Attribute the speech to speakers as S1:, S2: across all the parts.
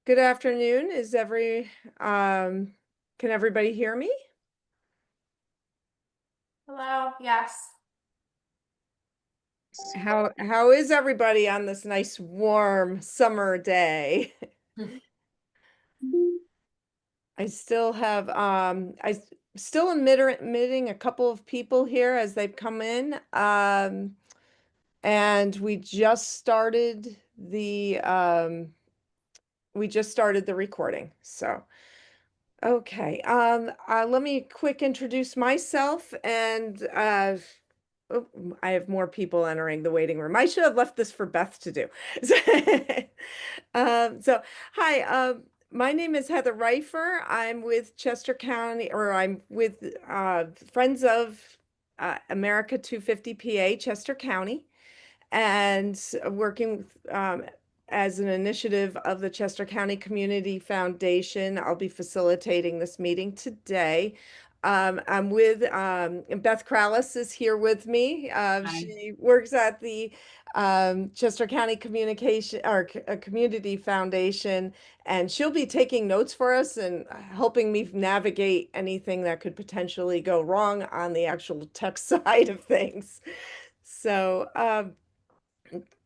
S1: Good afternoon. Can everybody hear me?
S2: Hello, yes.
S1: How is everybody on this nice warm summer day? I still have still admitting a couple of people here as they've come in. And we just started the recording. So okay. Let me quick introduce myself and oh, I have more people entering the waiting room. I should have left this for Beth to do. So hi, my name is Heather Reifer. I'm with Chester County, or I'm with Friends of America 250 PA, Chester County, and working as an initiative of the Chester County Community Foundation. I'll be facilitating this meeting today. I'm with Beth Krallis is here with me.
S2: Hi.
S1: She works at the Chester County Communication or Community Foundation, and she'll be taking notes for us and helping me navigate anything that could potentially go wrong on the actual tech side of things. So,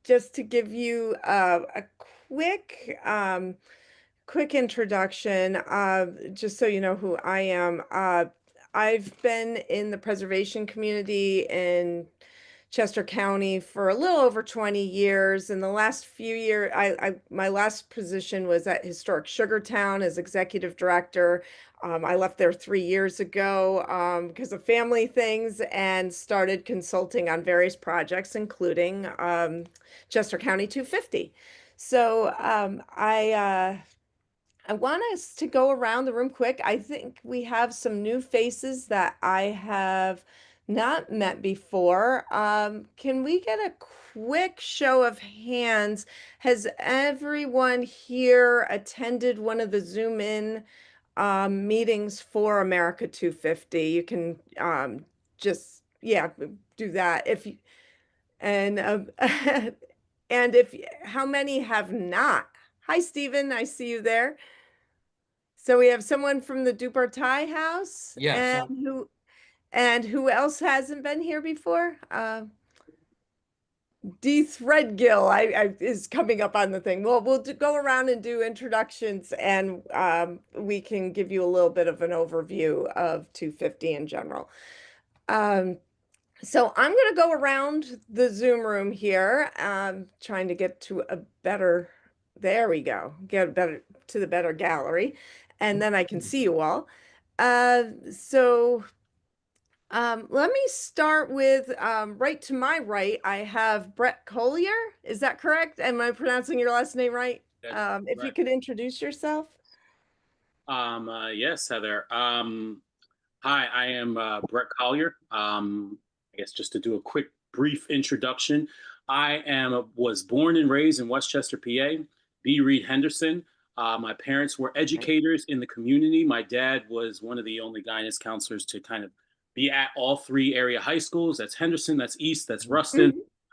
S1: just to give you a quick quick introduction, just so you know who I am. I've been in the preservation community in Chester County for a little over 20 years. In the last few years, my last position was at Historic Sugartown as executive director. I left there 3 years ago because of family things and started consulting on various projects, including Chester County 250. So I want us to go around the room quick. I think we have some new faces that I have not met before. Can we get a quick show of hands? Has everyone here attended one of the Zoom in meetings for America 250? You can just, yeah, do that if you, and and if how many have not? Hi, Stephen. I see you there. So we have someone from the Dupartai house
S3: Yes,
S1: and who else hasn't been here before? D Threadgill is coming up on the thing. Well, go around and do introductions, and we can give you a little bit of an overview of 250 in general. So I'm going to go around the Zoom room here, trying to get to a better, there we go, get a better to the better gallery, and then I can see you all. So let me start with right to my right, I have Brett Collier. Is that correct? Am I pronouncing your last name right?
S3: that's
S1: If you
S3: correct.
S1: could introduce yourself.
S3: Yes, Heather. Hi, I am Brett Collier. I guess just to do a quick, brief introduction, was born and raised in Westchester, PA. B. Reed Henderson. My parents were educators in the community. My dad was one of the only guidance counselors to kind of be at all three area high schools. That's Henderson, that's East, that's Ruston,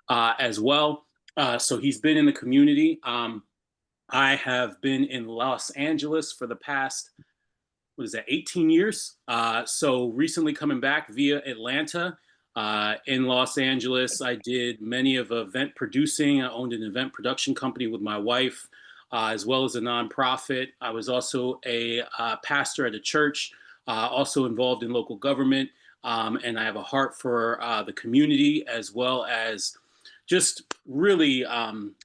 S1: Mhm.
S3: as well. So he's been in the community. I have been in Los Angeles for the past, what is that, 18 years. So recently coming back via Atlanta. In Los Angeles, I did many of event producing. I owned an event production company with my wife, as well as a nonprofit. I was also a pastor at a church, also involved in local government. And I have a heart for the community, as well as just really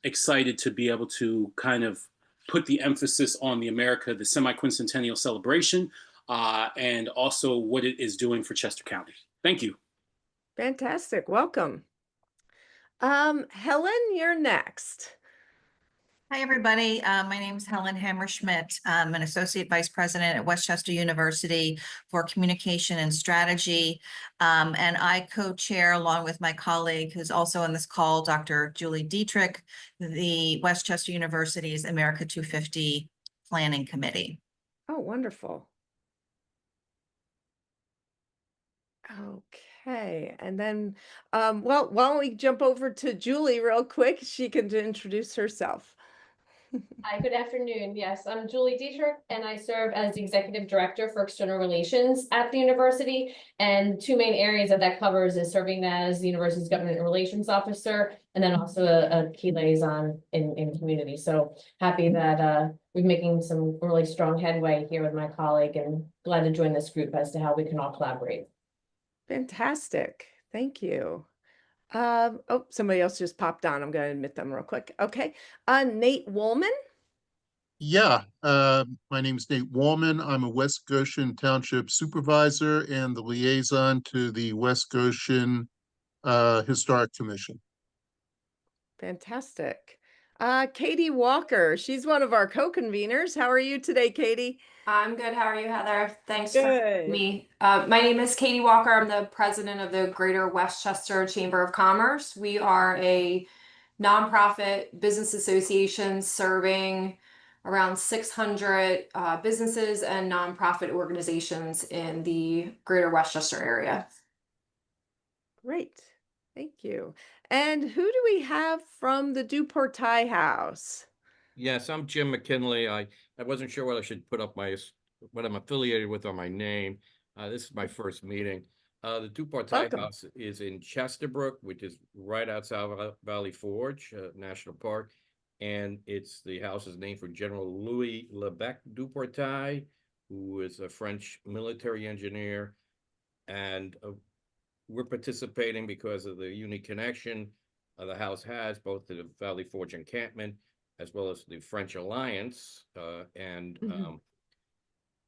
S3: excited to be able to kind of put the emphasis on the semi-quincentennial celebration, and also what it is doing for Chester County. Thank you.
S1: Fantastic. Welcome. Helen, you're next.
S2: Hi, everybody. My name is Helen Hammerschmidt. I'm an Associate Vice President at Westchester University for Communication and Strategy. And I co-chair, along with my colleague who's also on this call, Dr. Julie Dietrich, the Westchester University's America 250 Planning Committee.
S1: Oh, wonderful. Okay, and then, well, why don't we jump over to Julie real quick? She can introduce herself.
S4: Hi, good afternoon. Yes, I'm Julie Dietrich, and I serve as the Executive Director for External Relations at the university. And two main areas that covers is serving as the university's Government Relations Officer, and then also a key liaison in community. So happy that we're making some really strong headway here with my colleague, and glad to join this group as to how we can all collaborate.
S1: Fantastic. Thank you. Oh, somebody else just popped on. I'm going to admit them real quick. Okay. Nate Woolman.
S5: Yeah, my name is Nate Wallman. I'm a West Goshen Township Supervisor and the liaison to the West Goshen Historic Commission.
S1: Fantastic. Katie Walker. She's one of our co-conveners. How are you today, Katie?
S6: I'm good. How are you, Heather? Thanks for having
S1: Good.
S6: me. My name is Katie Walker. I'm the president of the Greater Westchester Chamber of Commerce. We are a nonprofit business association serving around 600 businesses and nonprofit organizations in the Greater Westchester area.
S1: Great. Thank you. And who do we have from the Duportai House?
S7: Yes, I'm Jim McKinley. I wasn't sure what I should put up what I'm affiliated with on my name. This is my first meeting. The Duportai
S1: Welcome.
S7: House is in Chesterbrook, which is right outside of Valley Forge National Park. And the house is named for General Louis Lebec Duportai, who is a French military engineer. And we're participating because of the unique connection the house has both to the Valley Forge encampment as well as the French Alliance, and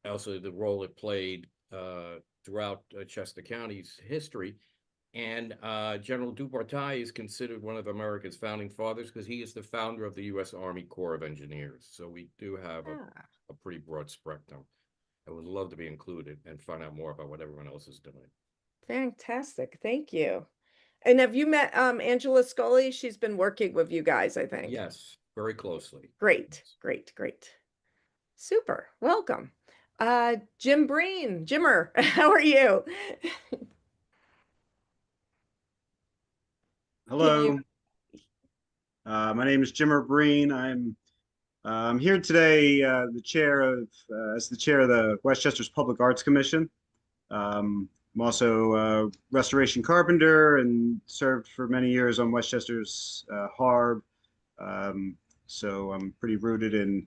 S7: also the role it played throughout Chester County's history. And General Duportai is considered one of America's founding fathers because he is the founder of the U.S. Army Corps of Engineers. So we do have a pretty broad spectrum. I would love to be included and find out more about what everyone else is doing.
S1: Fantastic. Thank you. And have you met Angela Scully? She's been working with you guys, I think.
S7: Yes, very closely.
S1: Great, great, great. Super. Welcome. Jim Breen. Jimmer, how are you?
S8: Hello. My name is Jimmer Breen. I'm here today as the chair of the Westchester's Public Arts Commission. I'm also a restoration carpenter and served for many years on Westchester's HARB. So I'm pretty rooted in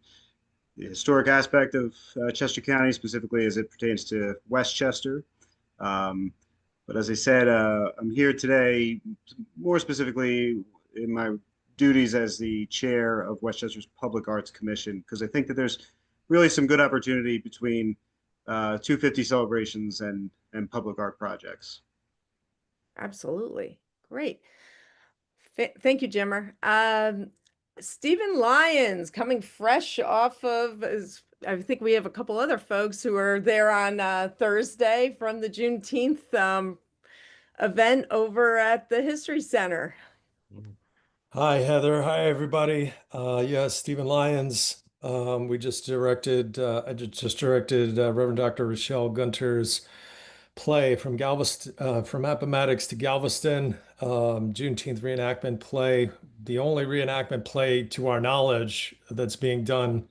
S8: the historic aspect of Chester County, specifically as it pertains to Westchester. But as I said, I'm here today more specifically in my duties as the chair of Westchester's Public Arts Commission, because I think that there's really some good opportunity between 250 celebrations and public art projects.
S1: Absolutely. Great. Thank you, Jimmer. Stephen Lyons coming fresh off of, I think we have a couple other folks who are there on Thursday from the Juneteenth event over at the History Center.
S9: Hi, Heather. Hi, everybody. Yes, Stephen Lyons. I just directed Reverend Dr. Rochelle Gunter's play from from Appomattox to Galveston, Juneteenth reenactment play, the only reenactment play to our knowledge that's being done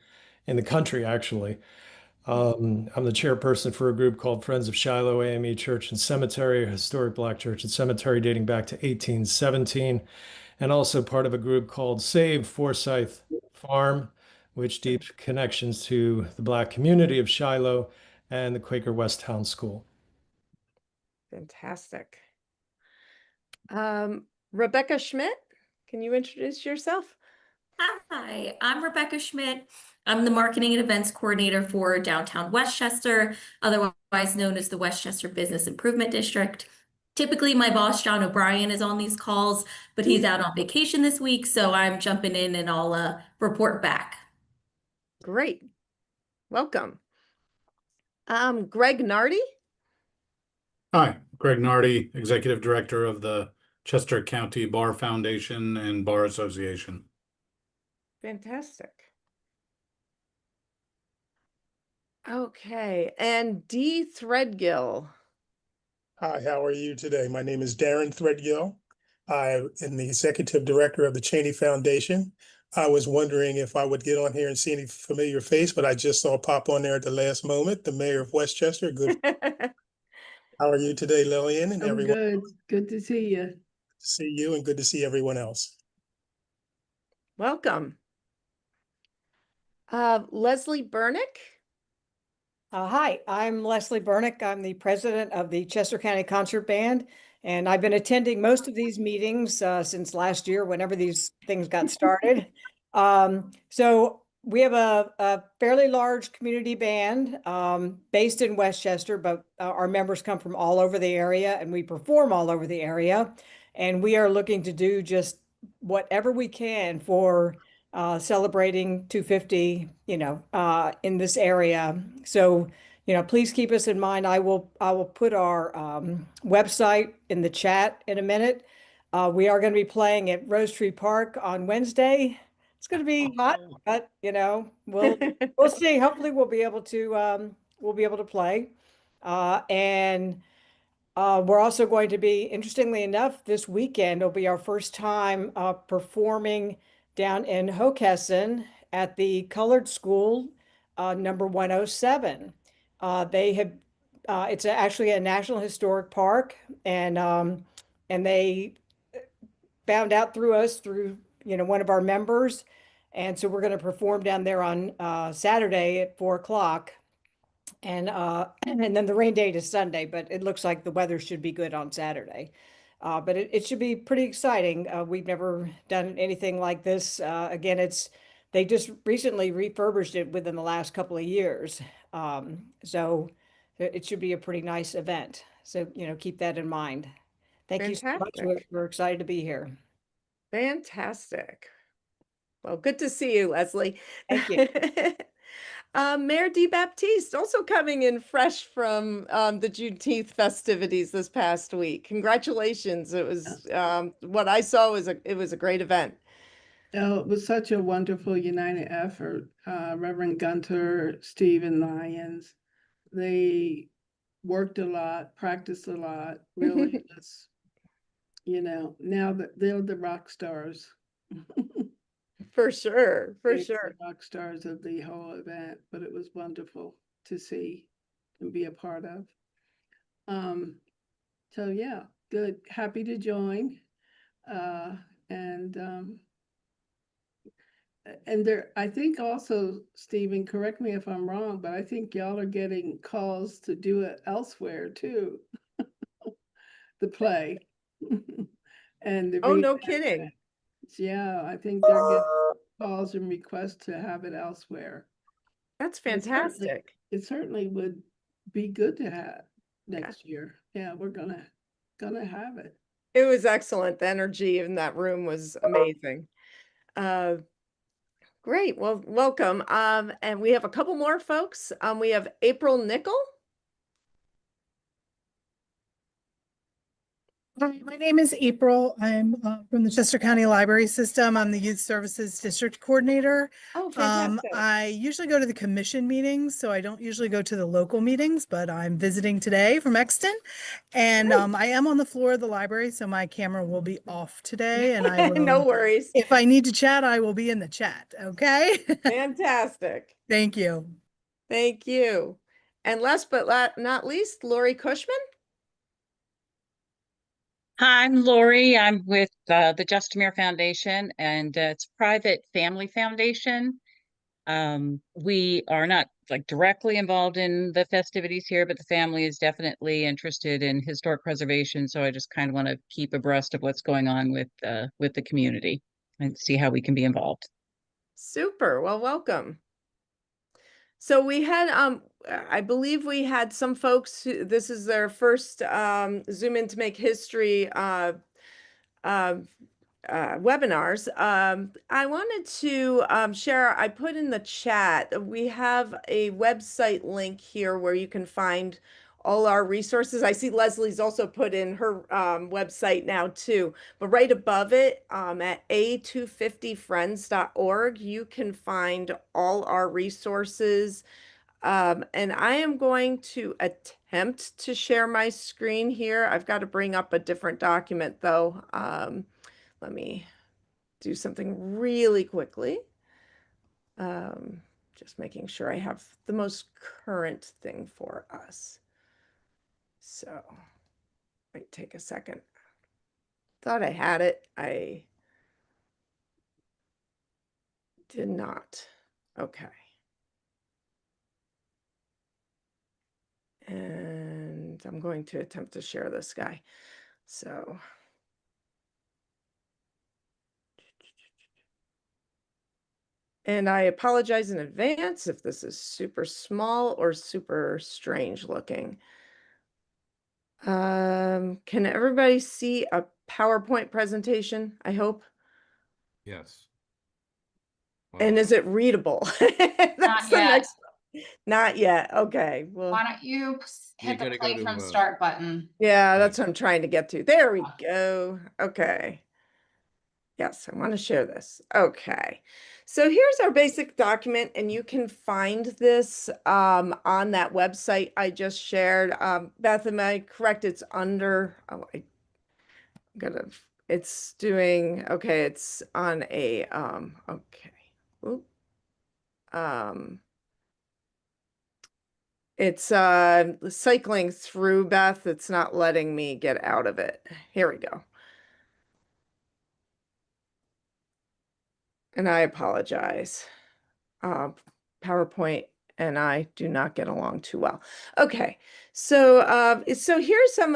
S9: in the country, actually. I'm the chairperson for a group called Friends of Shiloh AME Church and Cemetery, a historic Black church and cemetery dating back to 1817, and also part of a group called Save Forsyth Farm, which deep connections to the Black community of Shiloh and the Quaker West Town School.
S1: Fantastic. Rebecca Schmidt, can you introduce yourself?
S10: Hi, I'm Rebecca Schmidt. I'm the marketing and events coordinator for downtown Westchester, otherwise known as the Westchester Business Improvement District. Typically, my boss, John O'Brien, is on these calls, but he's out on vacation this week, so I'm jumping in and I'll report back.
S1: Great. Welcome. Greg Nardi.
S11: Hi, Greg Nardi, Executive Director of the Chester County Bar Foundation and Bar Association.
S1: Fantastic. Okay, and Dee Threadgill.
S12: Hi, how are you today? My name is Darren Threadgill. I am the Executive Director of the Cheney Foundation. I was wondering if I would get on here and see any familiar face, but I just saw pop on there at the last moment, the mayor of Westchester. Good. How are you today, Lillian, and
S13: I'm
S12: everyone?
S13: good. Good to see you.
S12: To see you and good to see everyone else.
S1: Welcome. Leslie Burnick.
S14: Hi, I'm Leslie Burnick. I'm the president of the Chester County Concert Band, and I've been attending most of these meetings since last year, whenever these things got started. So we have a fairly large community band based in Westchester, but our members come from all over the area, and we perform all over the area. And we are looking to do just whatever we can for celebrating 250, in this area. So, please keep us in mind. I will put our website in the chat in a minute. We are going to be playing at Rose Tree Park on Wednesday. It's going to be hot, but we'll see. Hopefully, we'll be able to play. And we're also going to be, interestingly enough, this weekend will be our first time performing down in Hockessin at the Colored School, number 107. They have, it's actually a National Historic Park, and they found out through us, through one of our members, and so we're going to perform down there on Saturday at 4 o'clock. And then the rain date is Sunday, but it looks like the weather should be good on Saturday. But it should be pretty exciting. We've never done anything like this. Again, they just recently refurbished it within the last couple of years. So it should be a pretty nice event. So, keep that in mind. Thank you so much.
S1: Fantastic.
S14: We're excited to be here.
S1: Fantastic. Well, good to see you, Leslie.
S14: Thank you.
S1: Mayor DeBaptiste also coming in fresh from the Juneteenth festivities this past week. Congratulations. It was what I saw was it was a great event.
S13: Oh, it was such a wonderful united effort. Reverend Gunter, Stephen Lyons, they worked a lot, practiced a lot, really just, now that they're the rock stars.
S1: For sure, for
S13: They're
S1: sure.
S13: the rock stars of the whole event, but it was wonderful to see and be a part of. So yeah, good. Happy to join. And there, I think also, Stephen, correct me if I'm wrong, but I think y'all are getting calls to do it elsewhere too. The play. And the
S1: Oh, no
S13: reenactment.
S1: kidding.
S13: Yeah, I think they're getting calls and requests to have it elsewhere.
S1: That's
S13: And
S1: fantastic.
S13: It certainly would be good to have next year. Yeah, we're gonna have it.
S1: It was excellent. The energy in that room was amazing. Great. Well, welcome. And we have a couple more folks. We have April Nickel.
S15: Hi, my name is April. I'm from the Chester County Library System. I'm the Youth Services District Coordinator.
S1: Oh, fantastic.
S15: I usually go to the commission meetings, so I don't usually go to the local meetings, but I'm visiting today from Exton. And I am on the floor of the library, so my camera will be off today. And I will,
S1: no worries.
S15: If I need to chat, I will be in the chat. Okay.
S1: Fantastic.
S15: Thank you.
S1: Thank you. And last but not least, Lori Cushman.
S16: Hi, I'm Lori. I'm with the Justamere Foundation, and it's a private family foundation. We are not directly involved in the festivities here, but the family is definitely interested in historic preservation. So I just kind of want to keep abreast of what's going on with the community and see how we can be involved.
S1: Super. Well, welcome. So we had, I believe we had some folks who, this is their first Zoom in to make history webinars. I wanted to share, I put in the chat, we have a website link here where you can find all our resources. I see Leslie's also put in her website now too, but right above it at A250friends.org, you can find all our resources. And I am going to attempt to share my screen here. I've got to bring up a different document though. Let me do something really quickly. Just making sure I have the most current thing for us. So, might take a second. Thought I had it. I did not. Okay. And I'm going to attempt to share this guy. So. And I apologize in advance if this is super small or super strange looking. Can everybody see a PowerPoint presentation? I hope.
S7: Yes.
S1: And
S7: Wow.
S1: is it readable? That's
S6: Not
S1: the
S6: yet.
S1: next. Not yet. Okay. Well,
S6: Why don't you
S7: You
S6: hit the
S7: gotta go
S6: play
S7: to,
S6: from start button?
S1: yeah, that's what I'm trying to get to. There we go. Okay. Yes, I want to share this. Okay. So here's our basic document, and you can find this on that website I just shared. Beth, am I correct? It's under, oh, I gotta, it's doing, okay, it's on a, okay. Oop. It's cycling through, Beth. It's not letting me get out of it. Here we go. And I apologize. PowerPoint and I do not get along too well. Okay, so here's some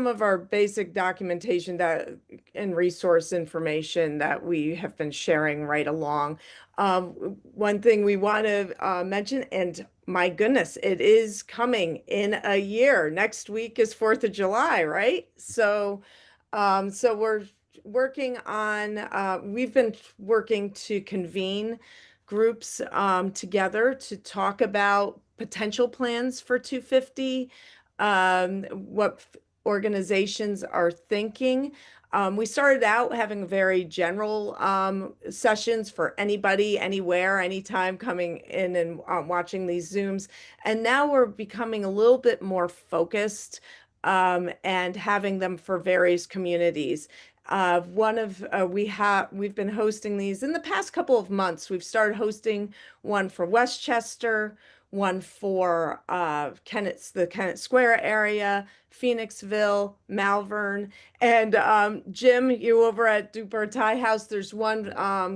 S1: of our basic documentation that and resource information that we have been sharing right along. One thing we want to mention, and my goodness, it is coming in a year. Next week is 4th of July, right? So we're working on, we've been working to convene groups together to talk about potential plans for 250, what organizations are thinking. We started out having very general sessions for anybody, anywhere, anytime coming in and watching these Zooms. And now we're becoming a little bit more focused and having them for various communities. We've been hosting these in the past couple of months. We've started hosting one for Westchester, one for the Kennett Square area, Phoenixville, Malvern, and Jim, you over at Duper Thai House, there's one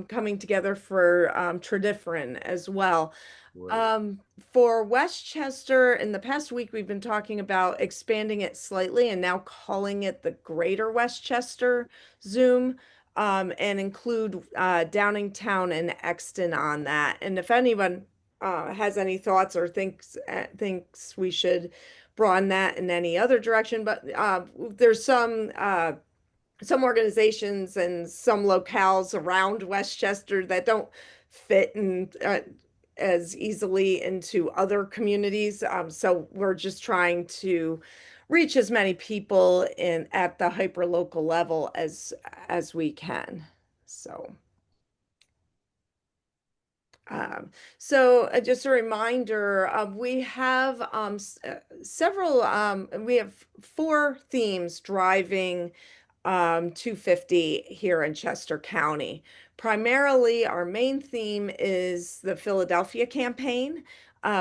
S1: coming together for Tredyffrin as well.
S7: Right.
S1: For Westchester, in the past week, we've been talking about expanding it slightly and now calling it the Greater Westchester Zoom, and include Downingtown and Exton on that. And if anyone has any thoughts or thinks we should broaden that in any other direction, but there's some organizations and some locales around Westchester that don't fit in as easily into other communities. So we're just trying to reach as many people in at the hyper local level as we can. So. Just a reminder, we have we have 4 themes driving 250 here in Chester County. Primarily, our main theme is the Philadelphia campaign.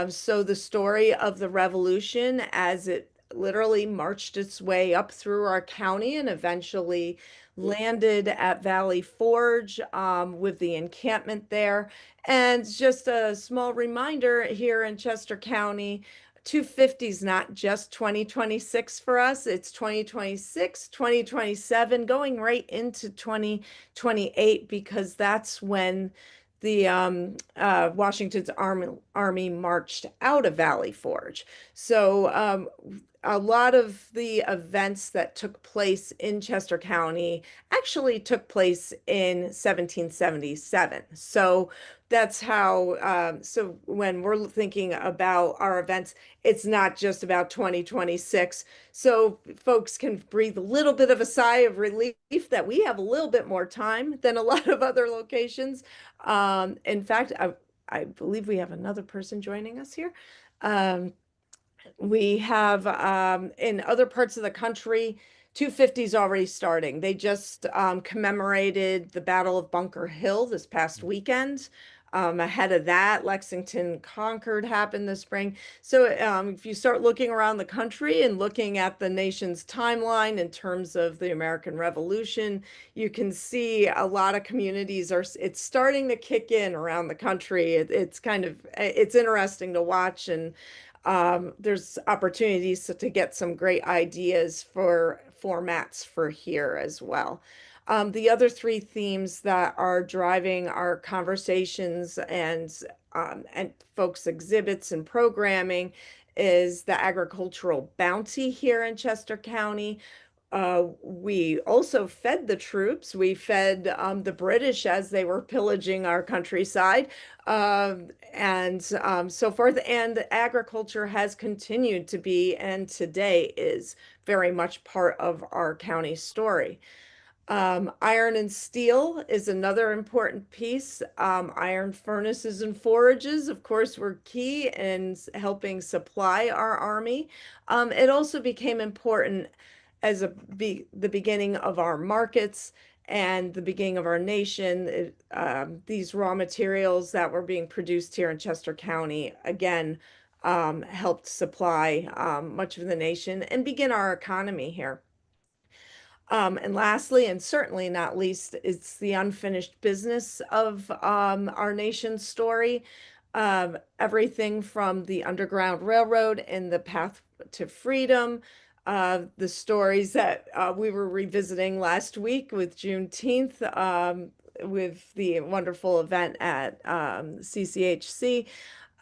S1: So the story of the revolution as it literally marched its way up through our county and eventually landed at Valley Forge with the encampment there. And just a small reminder here in Chester County, 250 is not just 2026 for us, it's 2026, 2027, going right into 2028, because that's when the Washington's army marched out of Valley Forge. So a lot of the events that took place in Chester County actually took place in 1777. So that's how, so when we're thinking about our events, it's not just about 2026. So folks can breathe a little bit of a sigh of relief that we have a little bit more time than a lot of other locations. In fact, I believe we have another person joining us here. We have in other parts of the country, 250 is already starting. They just commemorated the Battle of Bunker Hill this past weekend. Ahead of that, Lexington Concord happened this spring. So if you start looking around the country and looking at the nation's timeline in terms of the American Revolution, you can see a lot of communities it's starting to kick in around the country. It's interesting to watch, and there's opportunities to get some great ideas for formats for here as well. The other three themes that are driving our conversations and folks' exhibits and programming is the agricultural bounty here in Chester County. We also fed the troops. We fed the British as they were pillaging our countryside, and so forth. And agriculture has continued to be, and today is very much part of our county story. Iron and steel is another important piece. Iron furnaces and forages, of course, were key in helping supply our army. It also became important as the beginning of our markets and the beginning of our nation. These raw materials that were being produced here in Chester County, again, helped supply much of the nation and begin our economy here. And lastly, and certainly not least, it's the unfinished business of our nation's story. Everything from the Underground Railroad and the path to freedom, the stories that we were revisiting last week with Juneteenth, with the wonderful event at CCHC.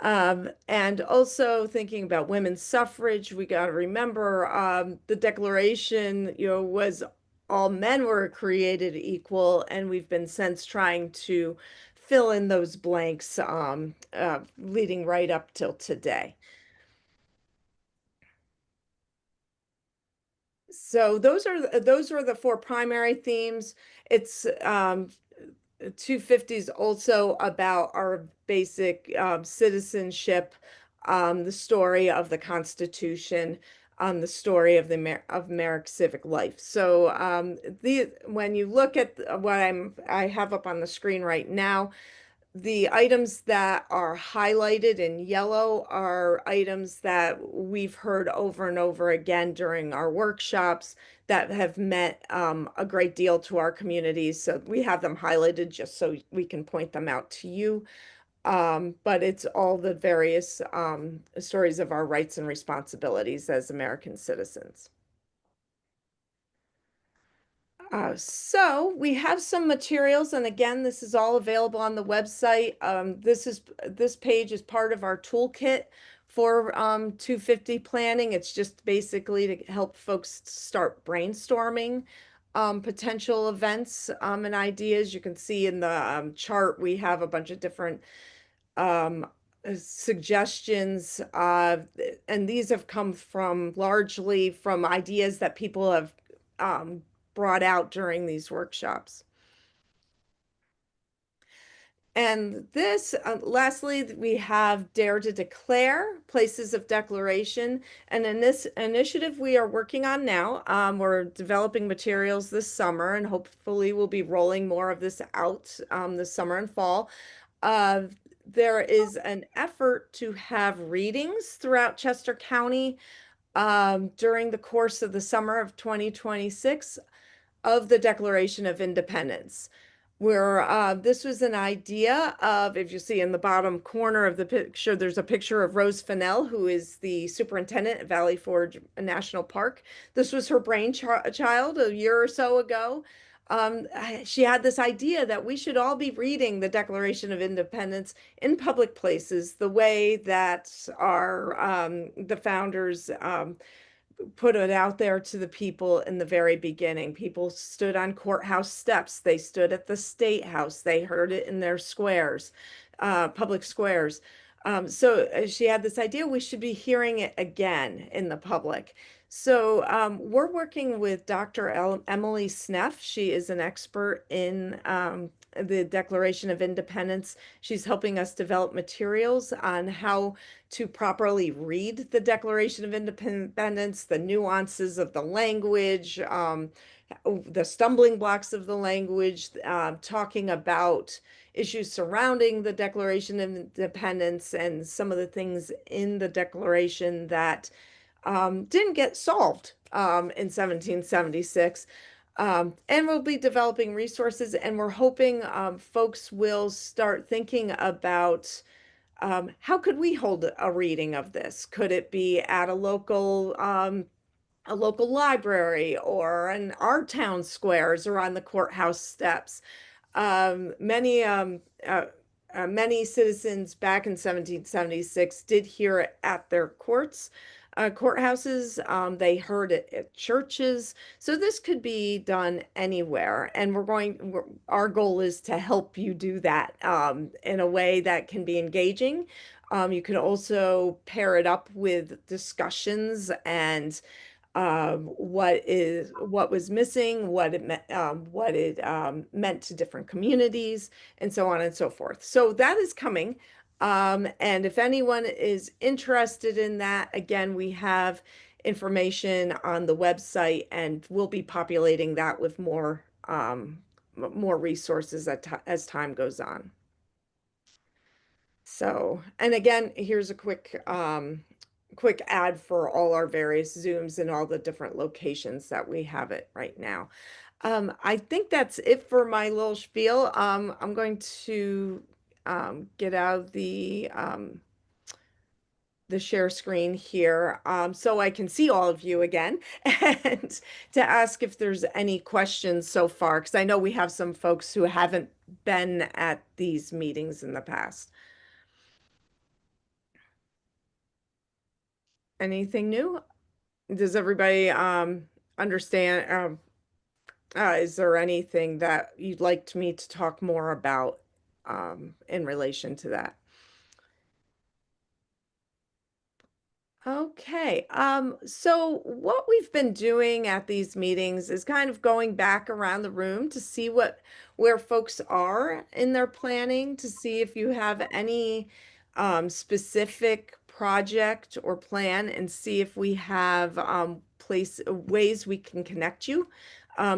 S1: And also thinking about women's suffrage, we got to remember the Declaration, was all men were created equal, and we've been since trying to fill in those blanks, leading right up till today. So those are the four primary themes. It's 250 is also about our basic citizenship, the story of the Constitution, the story of of American civic life. So when you look at what I have up on the screen right now, the items that are highlighted in yellow are items that we've heard over and over again during our workshops that have meant a great deal to our communities. So we have them highlighted just so we can point them out to you. But it's all the various stories of our rights and responsibilities as American citizens. So we have some materials, and again, this is all available on the website. This page is part of our toolkit for 250 planning. It's just basically to help folks start brainstorming potential events and ideas. You can see in the chart we have a bunch of different suggestions, and these have come from largely from ideas that people have brought out during these workshops. And this, lastly, we have Dare to Declare, Places of Declaration. And in this initiative we are working on now, we're developing materials this summer, and hopefully we'll be rolling more of this out this summer and fall. There is an effort to have readings throughout Chester County during the course of the summer of 2026 of the Declaration of Independence, where this was an idea of, if you see in the bottom corner of the picture, there's a picture of Rose Fennell, who is the superintendent at Valley Forge National Park. This was her brainchild a year or so ago. She had this idea that we should all be reading the Declaration of Independence in public places, the way that the founders put it out there to the people in the very beginning. People stood on courthouse steps. They stood at the State House. They heard it in their squares, public squares. So she had this idea we should be hearing it again in the public. So we're working with Dr. Emily Sneff. She is an expert in the Declaration of Independence. She's helping us develop materials on how to properly read the Declaration of Independence, the nuances of the language, the stumbling blocks of the language, talking about issues surrounding the Declaration of Independence and some of the things in the Declaration that didn't get solved in 1776. And we'll be developing resources, and we're hoping folks will start thinking about how could we hold a reading of this? Could it be at a local library or in our town squares or on the courthouse steps? Many many citizens back in 1776 did hear it at their courthouses. They heard it at churches. So this could be done anywhere. And our goal is to help you do that in a way that can be engaging. You can also pair it up with discussions and what was missing, what it meant to different communities, and so on and so forth. So that is coming. And if anyone is interested in that, again, we have information on the website, and we'll be populating that with more resources as time goes on. So, and again, here's a quick ad for all our various Zooms and all the different locations that we have it right now. I think that's it for my little spiel. I'm going to get out of the share screen here so I can see all of you again and to ask if there's any questions so far, because I know we have some folks who haven't been at these meetings in the past. Anything new? Does everybody understand? Is there anything that you'd like me to talk more about in relation to that? Okay, so what we've been doing at these meetings is kind of going back around the room to see where folks are in their planning, to see if you have any specific project or plan, and see if we have ways we can connect you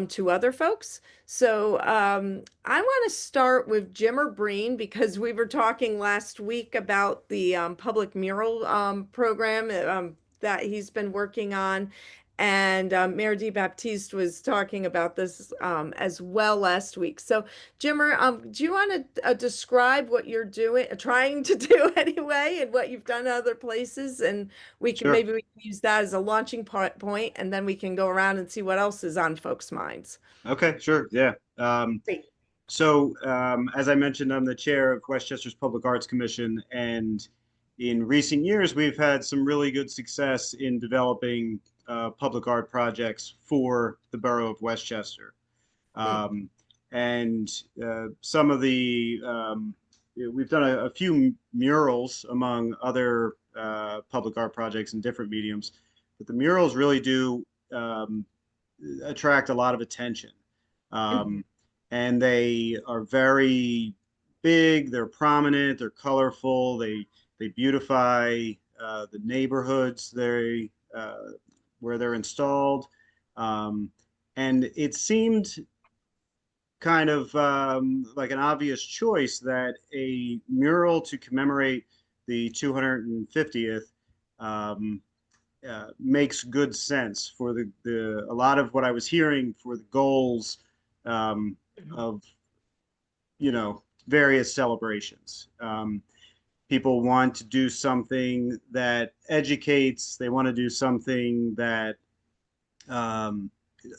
S1: to other folks. So I want to start with Jimmer Breen, because we were talking last week about the public mural program that he's been working on. And Mayor DeBaptiste was talking about this as well last week. So Jimmer, do you want to describe what you're doing, trying to do anyway, and what you've done in other places? And maybe we can use that as a launching point, and then we can go around and see what else is on folks' minds.
S8: Okay, sure. Yeah.
S1: Great.
S8: So, as I mentioned, I'm the chair of Westchester's Public Arts Commission, and in recent years, we've had some really good success in developing public art projects for the borough of Westchester. And some of the, we've done a few murals among other public art projects in different mediums, but the murals really do attract a lot of attention. And they are very big, they're prominent, they're colorful, they beautify the neighborhoods where they're installed. And it seemed kind of like an obvious choice that a mural to commemorate the 250th makes good sense for a lot of what I was hearing for the goals of, various celebrations. People want to do something that educates, they want to do something that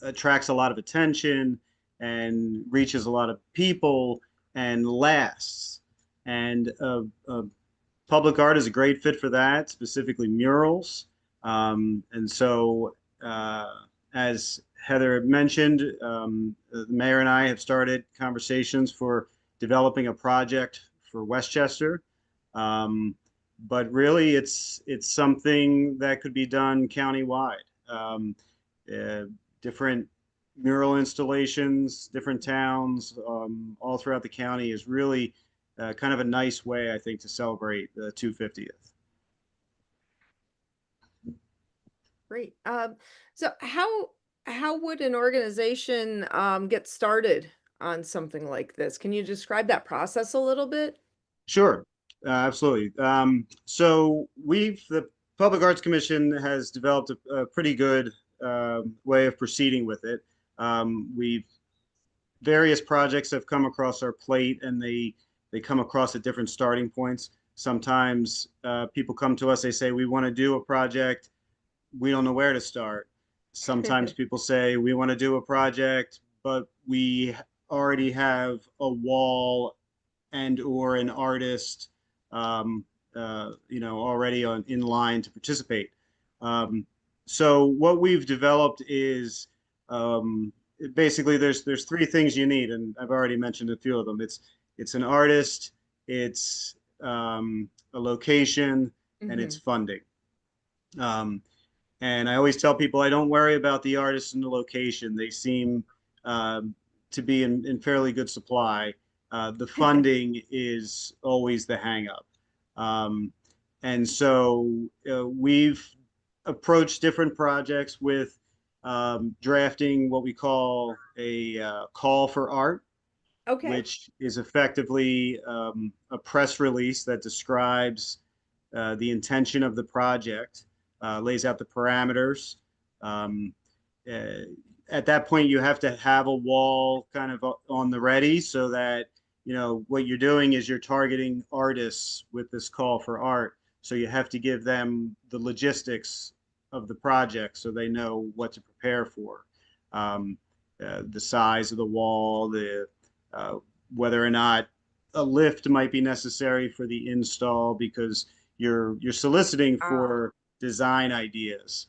S8: attracts a lot of attention and reaches a lot of people and lasts. And public art is a great fit for that, specifically murals. And so, as Heather mentioned, the mayor and I have started conversations for developing a project for Westchester. But really, it's something that could be done countywide. Different mural installations, different towns, all throughout the county is really kind of a nice way, I think, to celebrate the 250th.
S1: Great. So how would an organization get started on something like this? Can you describe that process a little bit?
S8: Sure, absolutely. So the Public Arts Commission has developed a pretty good way of proceeding with it. We've various projects have come across our plate, and they come across at different starting points. Sometimes people come to us, they say, we want to do a project, we don't know where to start. Sometimes people say, we want to do a project, but we already have a wall and or an artist, already in line to participate. So what we've developed is basically there's three things you need, and I've already mentioned a few of them. It's an artist, it's a location, and it's funding. And I always tell people I don't worry about the artist and the location. They seem to be in fairly good supply. The funding is always the hangup. And so we've approached different projects with drafting what we call a call for art, which is effectively a press release that describes the intention of the project, lays out the parameters. At that point, you have to have a wall kind of on the ready so that, what you're doing is you're targeting artists with this call for art. So you have to give them the logistics of the project so they know what to prepare for. The size of the wall, whether or not a lift might be necessary for the install, because you're soliciting for design ideas,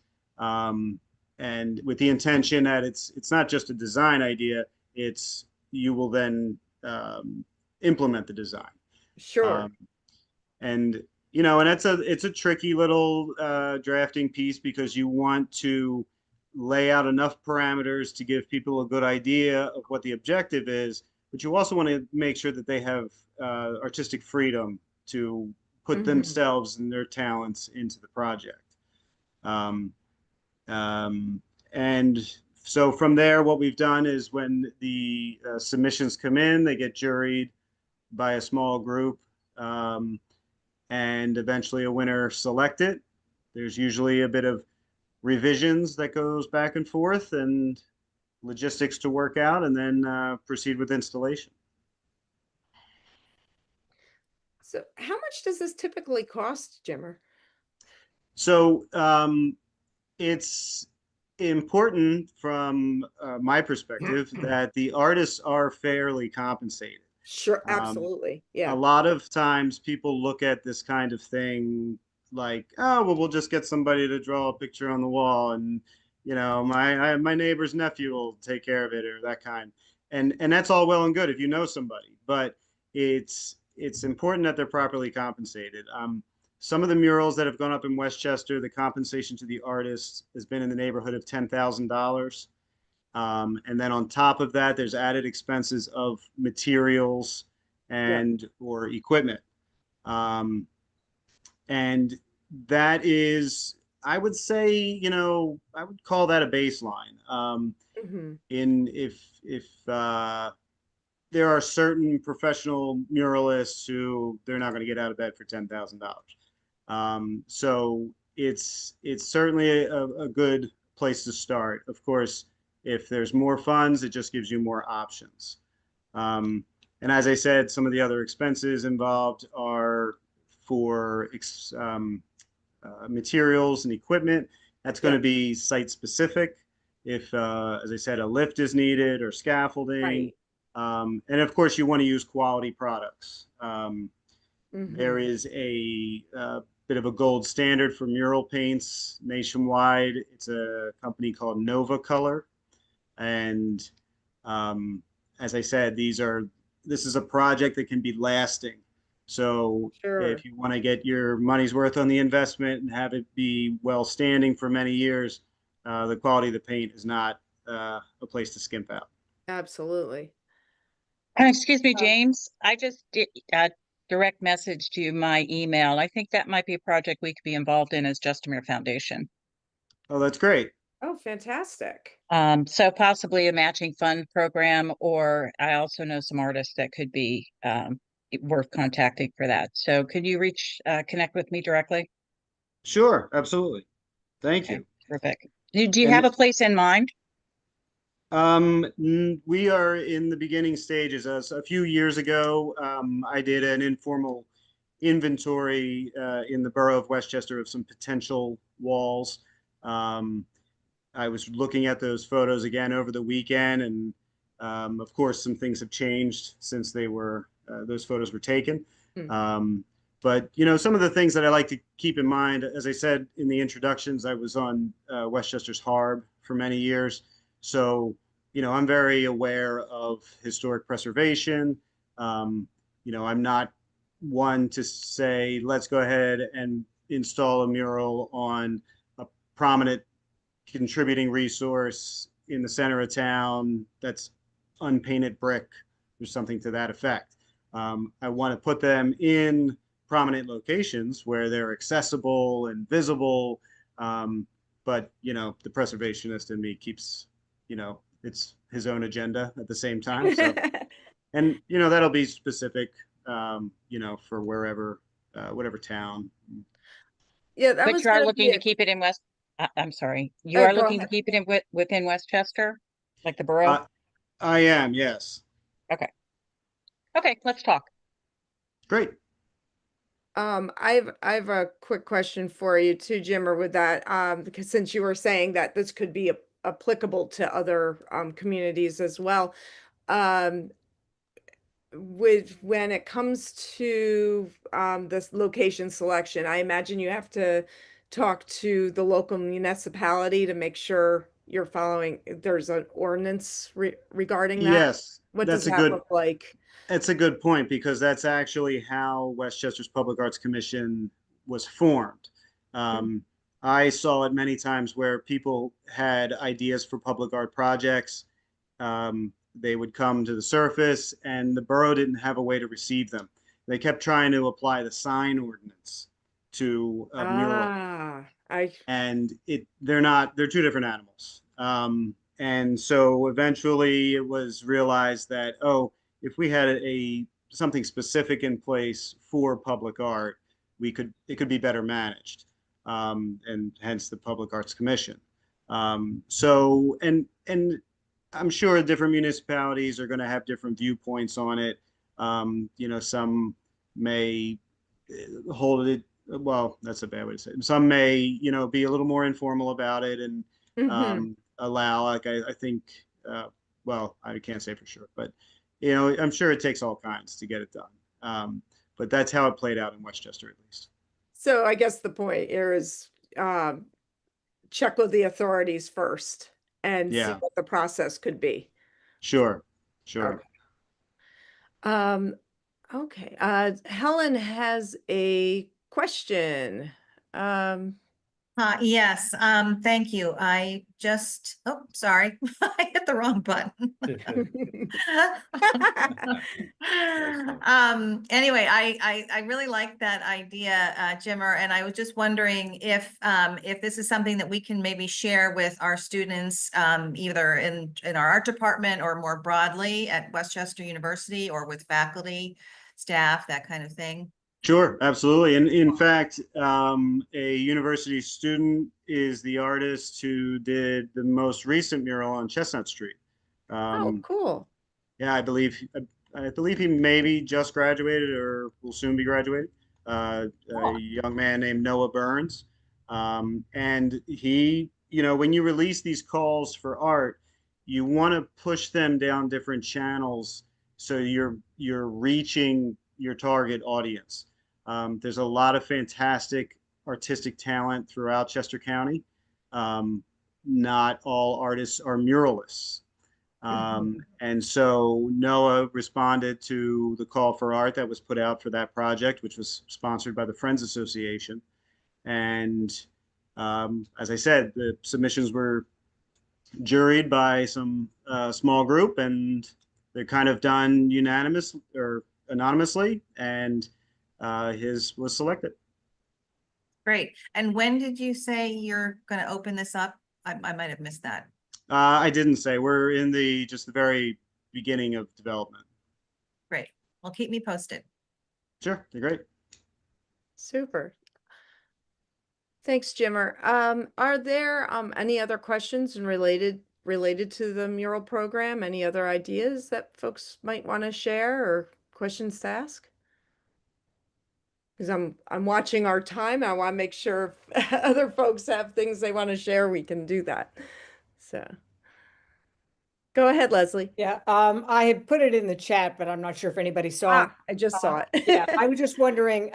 S8: and with the intention that it's not just a design idea, you will then implement the design.
S1: Sure.
S8: And and it's a tricky little drafting piece, because you want to lay out enough parameters to give people a good idea of what the objective is, but you also want to make sure that they have artistic freedom to put themselves and their talents into the project. And so from there, what we've done is when the submissions come in, they get juried by a small group, and eventually a winner selected. There's usually a bit of revisions that goes back and forth and logistics to work out, and then proceed with installation.
S1: So how much does this typically cost, Jimmer?
S8: So it's important from my perspective that the artists are fairly compensated.
S1: Sure, absolutely. Yeah.
S8: A lot of times people look at this kind of thing like, oh, well, we'll just get somebody to draw a picture on the wall, and my neighbor's nephew will take care of it, or that kind. And that's all well and good if you know somebody, but it's important that they're properly compensated. Some of the murals that have gone up in Westchester, the compensation to the artists has been in the neighborhood of $10,000. And then on top of that, there's added expenses of materials or equipment. And that is, I would say, I would call that a baseline. If there are certain professional muralists who they're not going to get out of bed for $10,000. So it's certainly a good place to start. Of course, if there's more funds, it just gives you more options. And as I said, some of the other expenses involved are for materials and equipment. That's going to be site specific. If, as I said, a lift is needed or scaffolding. And of course, you want to use quality products. There is a bit of a gold standard for mural paints nationwide. It's a company called Nova Color. And as I said, this is a project that can be lasting. So if you want to get your money's worth on the investment and have it be well standing for many years, the quality of the paint is not a place to skimp out.
S1: Absolutely.
S16: Excuse me, James. I just did direct message to you my email. I think that might be a project we could be involved in as Justamere Foundation.
S8: Oh, that's great.
S1: Oh, fantastic.
S16: So possibly a matching fund program, or I also know some artists that could be worth contacting for that. So could you connect with me directly?
S8: Sure, absolutely. Thank
S16: Okay,
S8: you.
S16: terrific. Do you have
S8: And
S16: a place in mind?
S8: we are in the beginning stages. A few years ago, I did an informal inventory in the borough of Westchester of some potential walls. Um, I was looking at those photos again over the weekend, and of course, some things have changed since those photos were taken. But some of the things that I like to keep in mind, as I said in the introductions, I was on Westchester's Harb for many years, so I'm very aware of historic preservation. I'm not one to say let's go ahead and install a mural on a prominent contributing resource in the center of town that's unpainted brick or something to that effect. I want to put them in prominent locations where they're accessible and visible. But the preservationist in me keeps, it's his own agenda at the same time. So, and that'll be specific, for whatever town.
S1: Yeah, that
S16: But
S1: was
S16: you are
S1: gonna be
S16: looking to
S1: it.
S16: keep it in I'm sorry. You are
S1: Go
S16: looking to
S1: ahead.
S16: keep it within Westchester, like the borough?
S8: I am, yes.
S16: Okay. Okay, let's talk.
S8: Great.
S1: I've a quick question for you too, Jim, or with that, because since you were saying that this could be applicable to other communities as well. Um, when it comes to this location selection, I imagine you have to talk to the local municipality to make sure you're following, there's an ordinance regarding that.
S8: Yes,
S1: What does that look like?
S8: that's a good point, because that's actually how Westchester's Public Arts Commission was formed. I saw it many times where people had ideas for public art projects. They would come to the surface and the borough didn't have a way to receive them. They kept trying to apply the sign ordinance to a mural, and they're two different animals. And so eventually it was realized that, if we had something specific in place for public art, it could be better managed, and hence the Public Arts Commission. So and I'm sure different municipalities are going to have different viewpoints on it. Some may hold it. Well, that's a bad way to say it. Some may, be a little more informal about it and allow, like I think, well, I can't say for sure, but I'm sure it takes all kinds to get it done. But that's how it played out in Westchester, at least.
S1: So I guess the point here is check with the authorities first and see
S8: Yeah,
S1: what the process could be.
S8: sure.
S1: Okay. Okay. Helen has a question.
S2: Yes, thank you. Sorry, I hit the wrong button. Anyway, I really like that idea, Jimmer, and I was just wondering if this is something that we can maybe share with our students, either in our art department or more broadly at Westchester University, or with faculty, staff, that kind of thing.
S8: Sure, absolutely. And in fact, a university student is the artist who did the most recent mural on Chestnut Street.
S1: Oh, cool.
S8: Yeah, I believe he maybe just graduated or will soon be graduated. A young man named Noah Burns. And he, when you release these calls for art, you want to push them down different channels so you're reaching your target audience. There's a lot of fantastic artistic talent throughout Chester County. Not all artists are muralists. And so Noah responded to the call for art that was put out for that project, which was sponsored by the Friends Association. And as I said, the submissions were juried by some small group, and they're kind of done unanimous or anonymously, and his was selected.
S2: Great. And when did you say you're going to open this up? I might have missed that.
S8: I didn't say. We're in just the very beginning of development.
S2: Great. Well, keep me posted.
S8: Sure, they're great.
S1: Super. Thanks, Jimmer. Are there any other questions and related to the mural program? Any other ideas that folks might want to share or questions to ask? Because I'm watching our time. I want to make sure if other folks have things they want to share, we can do that. So go ahead, Leslie.
S14: Yeah, I had put it in the chat, but I'm not sure if anybody saw it.
S1: I just saw it.
S14: Yeah, I was just wondering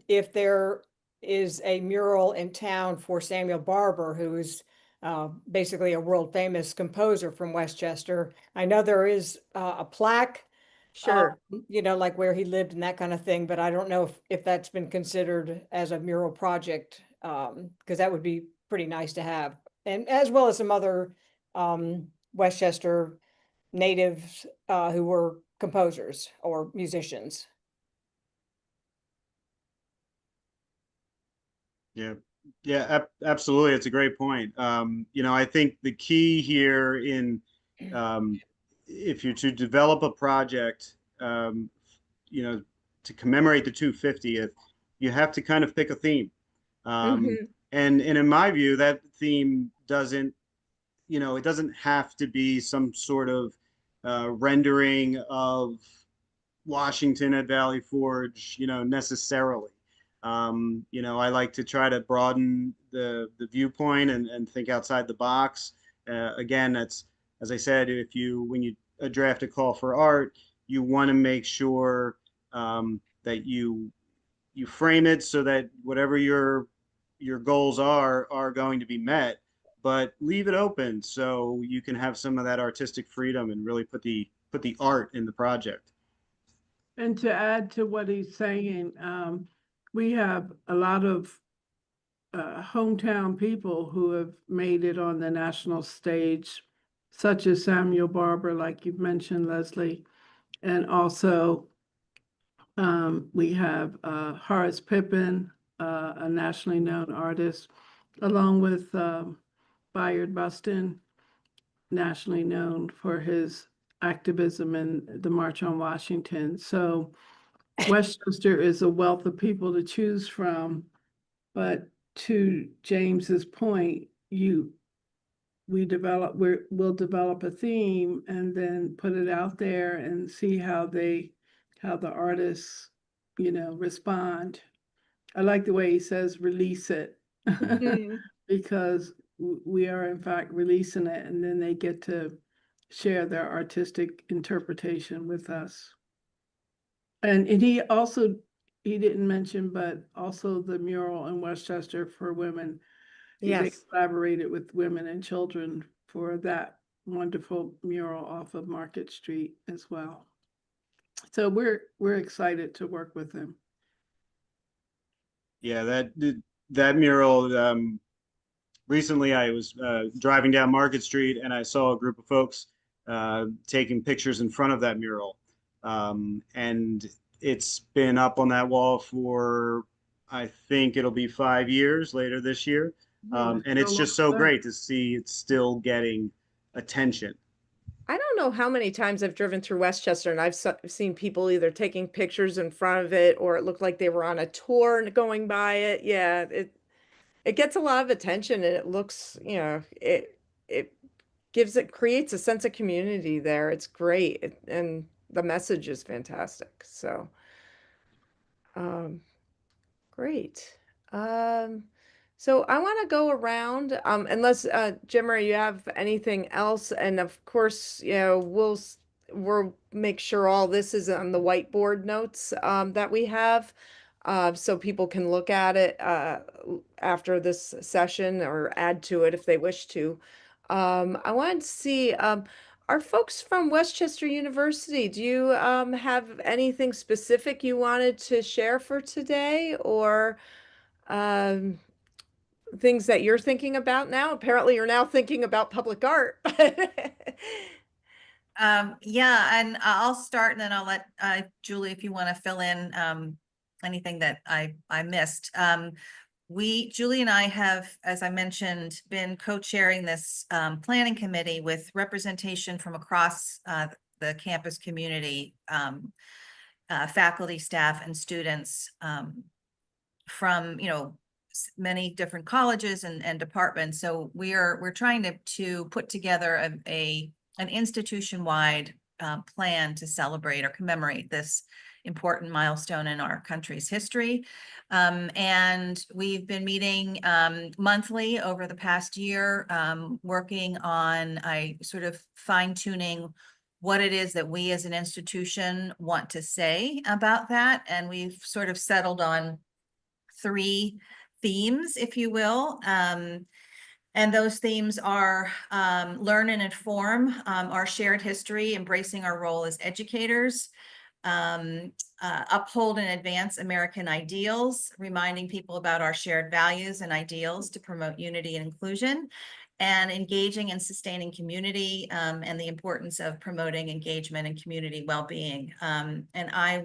S14: if there is a mural in town for Samuel Barber, who is basically a world famous composer from Westchester. I know there is a plaque,
S1: Sure.
S14: you know, like where he lived and that kind of thing, but I don't know if that's been considered as a mural project, because that would be pretty nice to have. And as well as some other Westchester natives who were composers or musicians.
S8: Yeah, yeah, absolutely. It's a great point. I think the key here if you're to develop a project, you know, to commemorate the 250th, you have to kind of pick a theme. And in my view, that theme doesn't, it doesn't have to be some sort of rendering of Washington at Valley Forge, necessarily. I like to try to broaden the viewpoint and think outside the box. Again, that's, as I said, when you draft a call for art, you want to make sure that you frame it so that whatever your goals are going to be met, but leave it open so you can have some of that artistic freedom and really put the art in the project.
S13: And to add to what he's saying, we have a lot of hometown people who have made it on the national stage, such as Samuel Barber, like you've mentioned, Leslie. And also, we have Horace Pippin, a nationally known artist, along with Bayard Buston, nationally known for his activism in the March on Washington. So Westchester is a wealth of people to choose from. But to James's point, we'll develop a theme and then put it out there and see how the artists, respond. I like the way he says release it because we are in fact releasing it, and then they get to share their artistic interpretation with us. And he didn't mention, but also the mural in Westchester for women. They
S1: Yes.
S13: collaborated with women and children for that wonderful mural off of Market Street as well. So we're excited to work with him.
S8: Yeah, that mural. Recently, I was driving down Market Street and I saw a group of folks taking pictures in front of that mural, and it's been up on that wall for, I think it'll be 5 years later this year, and it's just so great to see it's still getting attention.
S1: I don't know how many times I've driven through Westchester and I've seen people either taking pictures in front of it or it looked like they were on a tour and going by it. Yeah, it gets a lot of attention and it looks, it creates a sense of community there. It's great. And the message is fantastic. So, great. So I want to go around, unless, Jimmer, you have anything else, and of course, we'll make sure all this is on the whiteboard notes, that we have, so people can look at it, after this session or add to it if they wish to. I wanted to see, are folks from Westchester University, do you, have anything specific you wanted to share for today, or, um, things that you're thinking about now? Apparently you're now thinking about public art.
S2: Yeah, and I'll start and then I'll let Julie, if you want to fill in anything that I missed. Julie and I have, as I mentioned, been co-chairing this planning committee with representation from across the campus community, faculty, staff, and students from, many different colleges and departments. So we're trying to put together an institution-wide plan to celebrate or commemorate this important milestone in our country's history. And we've been meeting monthly over the past year, working on sort of fine-tuning what it is that we as an institution want to say about that. And we've sort of settled on 3 themes, if you will. And those themes are learn and inform, our shared history, embracing our role as educators, uphold and advance American ideals, reminding people about our shared values and ideals to promote unity and inclusion, and engaging and sustaining community, and the importance of promoting engagement and community well-being. And I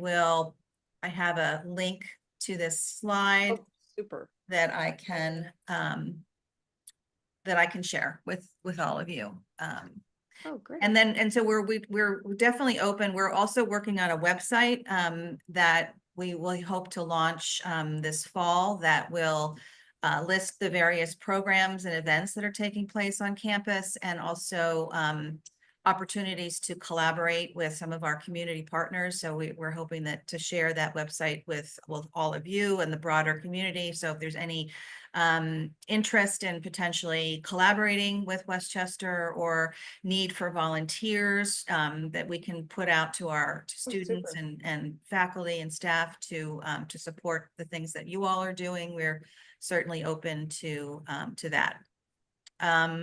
S2: have a link to this slide
S1: Super.
S2: that I can share with all of you.
S1: Oh, great.
S2: And so we're definitely open. We're also working on a website that we will hope to launch this fall that will list the various programs and events that are taking place on campus, and also opportunities to collaborate with some of our community partners. So we're hoping to share that website with all of you and the broader community. So if there's any interest in potentially collaborating with Westchester, or need for volunteers that we can put out to our students and faculty and staff to support the things that you all are doing, we're certainly open to that.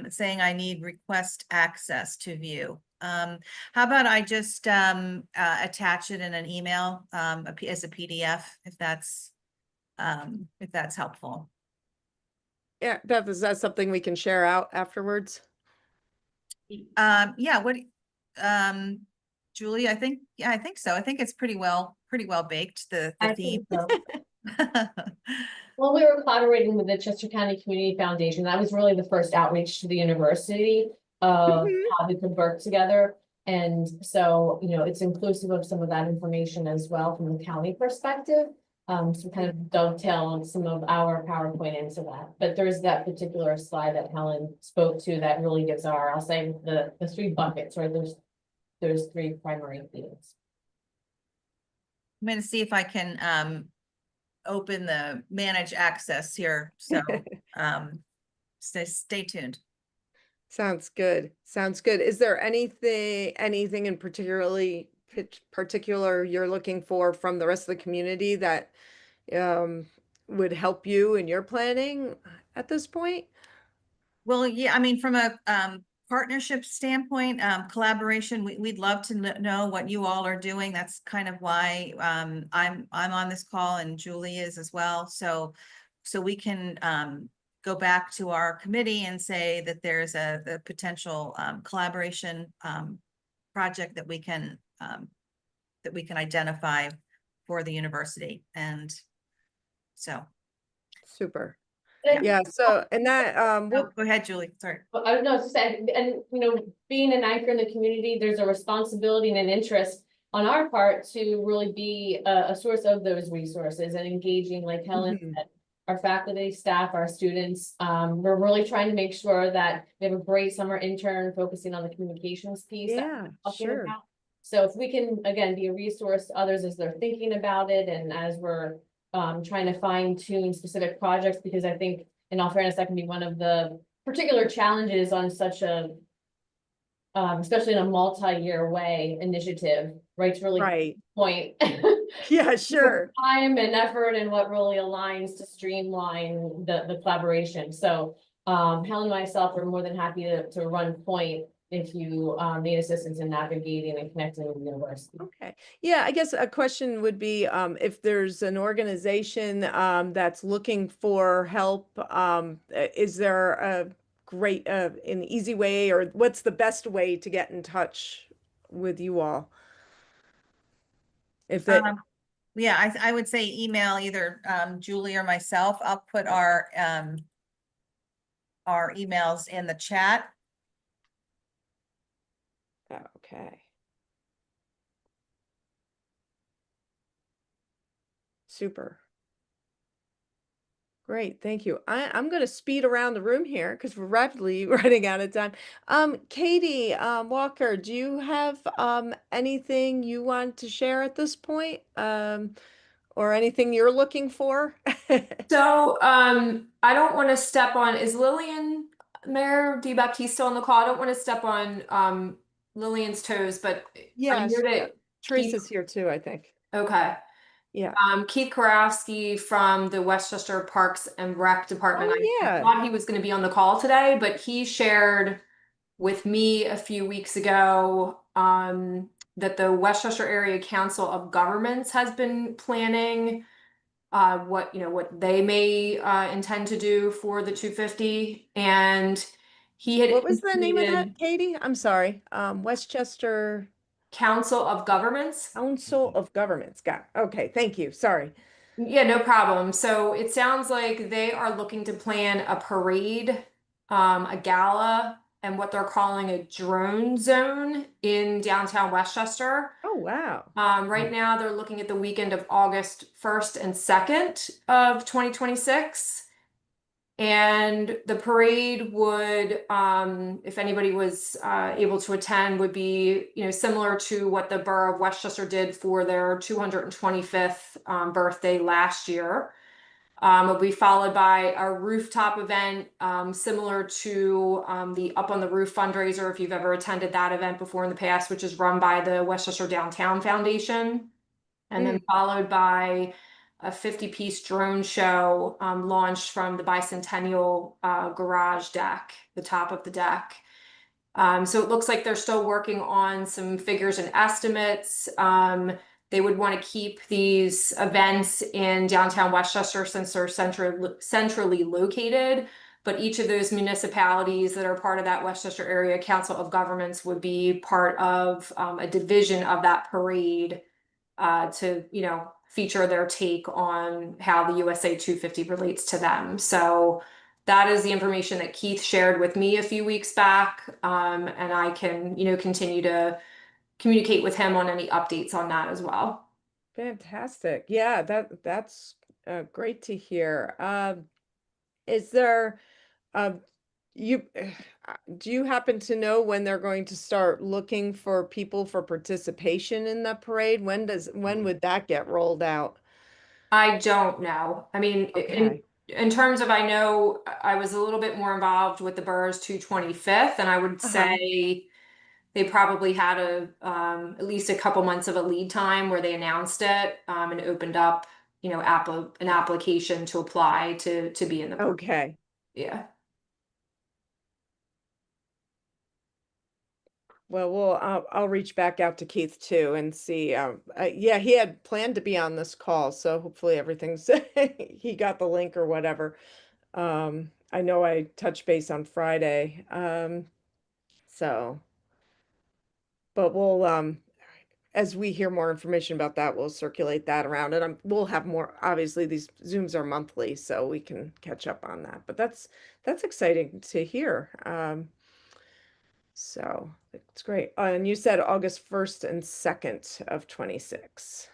S2: Saying I need request access to view. How about I just attach it in an email as a PDF, if that's helpful.
S1: Yeah, Beth, is that something we can share out afterwards?
S2: Yeah, Julie, I think so. I think it's pretty well baked, the theme.
S4: So. Well, we were collaborating with the Chester County Community Foundation. That was really the first outreach to the university of how we could work together. And so, it's inclusive of some of that information as well from the county perspective. So kind of dovetail on some of our PowerPoint into that. But there's that particular slide that Helen spoke to that really gives I'll say the 3 buckets, right? There's 3 primary themes.
S2: I'm going to see if I can open the manage access here. So stay tuned.
S1: Sounds good. Sounds good. Is there anything in particular you're looking for from the rest of the community that would help you in your planning at this point?
S2: Well, yeah, I mean, from a partnership standpoint, collaboration, we'd love to know what you all are doing. That's kind of why I'm on this call, and Julie is as well. So we can go back to our committee and say that there's a potential collaboration project that we can identify for the university. And so.
S1: Super. Yeah. So, and that,
S2: go ahead, Julie. Sorry.
S4: Well, I know, and being an anchor in the community, there's a responsibility and an interest on our part to really be a source of those resources and engaging, like Helen said, our faculty, staff, our students. We're really trying to make sure that we have a great summer intern focusing on the communications piece.
S1: Yeah, sure.
S4: About. So if we can, again, be a resource to others as they're thinking about it, and as we're trying to fine tune specific projects, because I think, in all fairness, that can be one of the particular challenges on such a, especially in a multi-year initiative, right? To really point.
S1: Yeah, sure.
S4: Time and effort and what really aligns to streamline the collaboration. So Helen and myself are more than happy to run point if you need assistance in navigating and connecting with the university.
S1: Okay. Yeah, I guess a question would be if there's an organization that's looking for help, is there a great, an easy way, or what's the best way to get in touch with you all? If that,
S2: Yeah, I would say email either Julie or myself. I'll put our emails in the chat.
S1: okay. Super. Great, thank you. I'm going to speed around the room here because we're rapidly running out of time. Katie Walker, do you have anything you want to share at this point? Or anything you're looking for?
S6: So, I don't want to step on, is Lillian, Mayor DiBaptista on the call? I don't want to step on, Lillian's toes, but I
S1: Yes,
S6: hear
S1: yeah.
S6: that
S1: Teresa's here too, I think.
S6: okay.
S1: Yeah.
S6: Keith Karowski from the Westchester Parks and Rec Department.
S1: Oh,
S6: I
S1: yeah.
S6: thought he was going to be on the call today, but he shared with me a few weeks ago, that the Westchester Area Council of Governments has been planning what they may intend to do for the 250, and he had
S1: What was the name of
S6: indicated
S1: that, Katie? I'm sorry. Westchester
S6: Council of Governments.
S1: Council of Governments. Got it. Okay, thank you. Sorry.
S6: Yeah, no problem. So it sounds like they are looking to plan a parade, a gala, and what they're calling a drone zone in downtown Westchester.
S1: Oh, wow.
S6: Right now they're looking at the weekend of August 1st and 2nd of 2026. And the parade would, if anybody was able to attend, would be, similar to what the Borough of Westchester did for their 225th birthday last year. It'll be followed by a rooftop event similar to the Up on the Roof fundraiser, if you've ever attended that event before in the past, which is run by the Westchester Downtown Foundation. And then followed by a 50-piece drone show launched from the Bicentennial garage deck, the top of the deck. So it looks like they're still working on some figures and estimates. They would want to keep these events in downtown Westchester since they're centrally located. But each of those municipalities that are part of that Westchester Area Council of Governments would be part of a division of that parade to, feature their take on how the USA 250 relates to them. So that is the information that Keith shared with me a few weeks back. And I can, continue to communicate with him on any updates on that as well.
S1: Fantastic. Yeah, that's great to hear. Is there you do you happen to know when they're going to start looking for people for participation in the parade? When would that get rolled out?
S6: I don't know. I mean,
S1: Okay.
S6: in terms of, I know I was a little bit more involved with the borough's 225th, and I would say they probably had at least a couple months of a lead time where they announced it and opened up, an application to apply to be in the parade.
S1: Okay.
S6: Yeah.
S1: Well, I'll reach back out to Keith too and see. Yeah, he had planned to be on this call, so hopefully everything's he got the link or whatever. I know I touched base on Friday. So, but we'll as we hear more information about that, we'll circulate that around, and we'll have more. Obviously, these Zooms are monthly, so we can catch up on that. But that's exciting to hear. So it's great. And you said August 1st and 2nd of 26.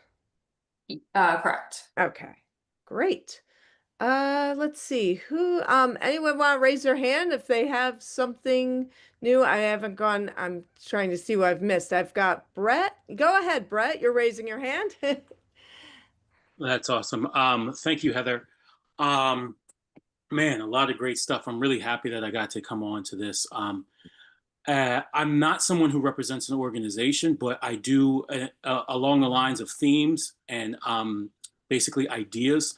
S6: Correct.
S1: Okay, great. Let's see who, anyone want to raise their hand if they have something new? I haven't gone, I'm trying to see what I've missed. I've got Brett. Go ahead, Brett. You're raising your hand.
S3: That's awesome. Thank you, Heather. Man, a lot of great stuff. I'm really happy that I got to come on to this. I'm not someone who represents an organization, but I do along the lines of themes and basically ideas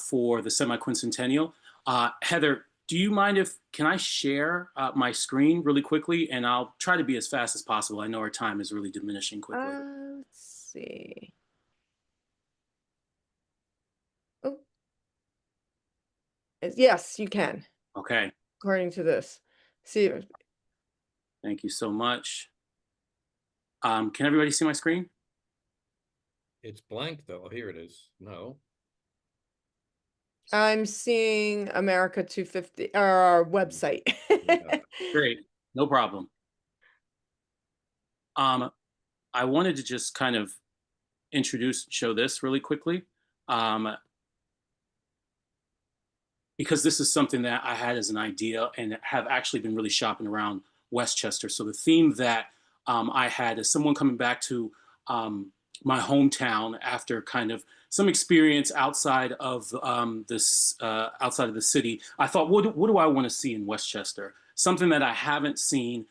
S3: for the semi-quincentennial. Heather, do you mind can I share my screen really quickly, and I'll try to be as fast as possible. I know our time is really diminishing quickly.
S1: Let's see. Oh, yes, you can,
S3: Okay,
S1: according to this. See,
S3: thank you so much. Can everybody see my screen?
S7: It's blank though. Here it is. No.
S1: I'm seeing America 250, or our website.
S3: Great, no problem. I wanted to just kind of show this really quickly. Because this is something that I had as an idea and have actually been really shopping around Westchester. So the theme that I had is someone coming back to my hometown after kind of some experience outside of outside of the city. I thought, what do I want to see in Westchester? Something that I haven't seen,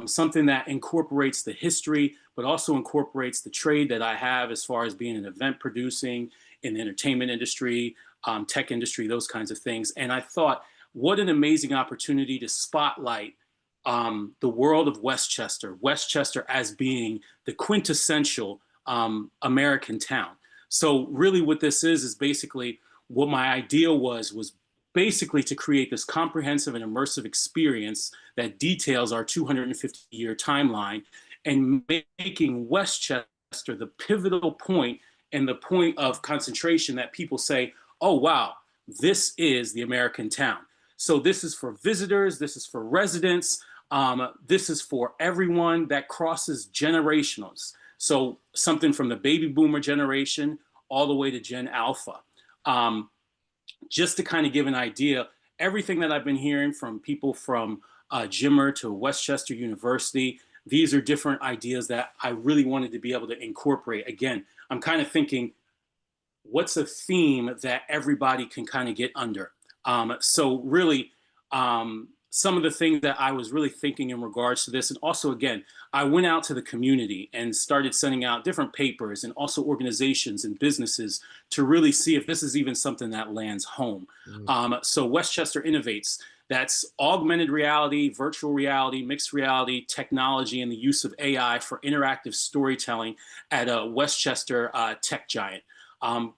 S3: something that incorporates the history, but also incorporates the trade that I have as far as being an event producing in the entertainment industry, tech industry, those kinds of things. And I thought, what an amazing opportunity to spotlight the world of Westchester, Westchester as being the quintessential American town. So really what this is basically what my idea was basically to create this comprehensive and immersive experience that details our 250-year timeline and making Westchester the pivotal point and the point of concentration that people say, oh, wow, this is the American town. So this is for visitors, this is for residents, this is for everyone that crosses generations. So something from the baby boomer generation all the way to Gen Alpha. Just to kind of give an idea, everything that I've been hearing from people from Jimmer to Westchester University, these are different ideas that I really wanted to be able to incorporate. Again, I'm kind of thinking, what's a theme that everybody can kind of get under? So really, some of the things that I was really thinking in regards to this, and also again, I went out to the community and started sending out different papers and also organizations and businesses to really see if this is even something that lands home. So Westchester Innovates, that's augmented reality, virtual reality, mixed reality, technology, and the use of AI for interactive storytelling at a Westchester tech giant.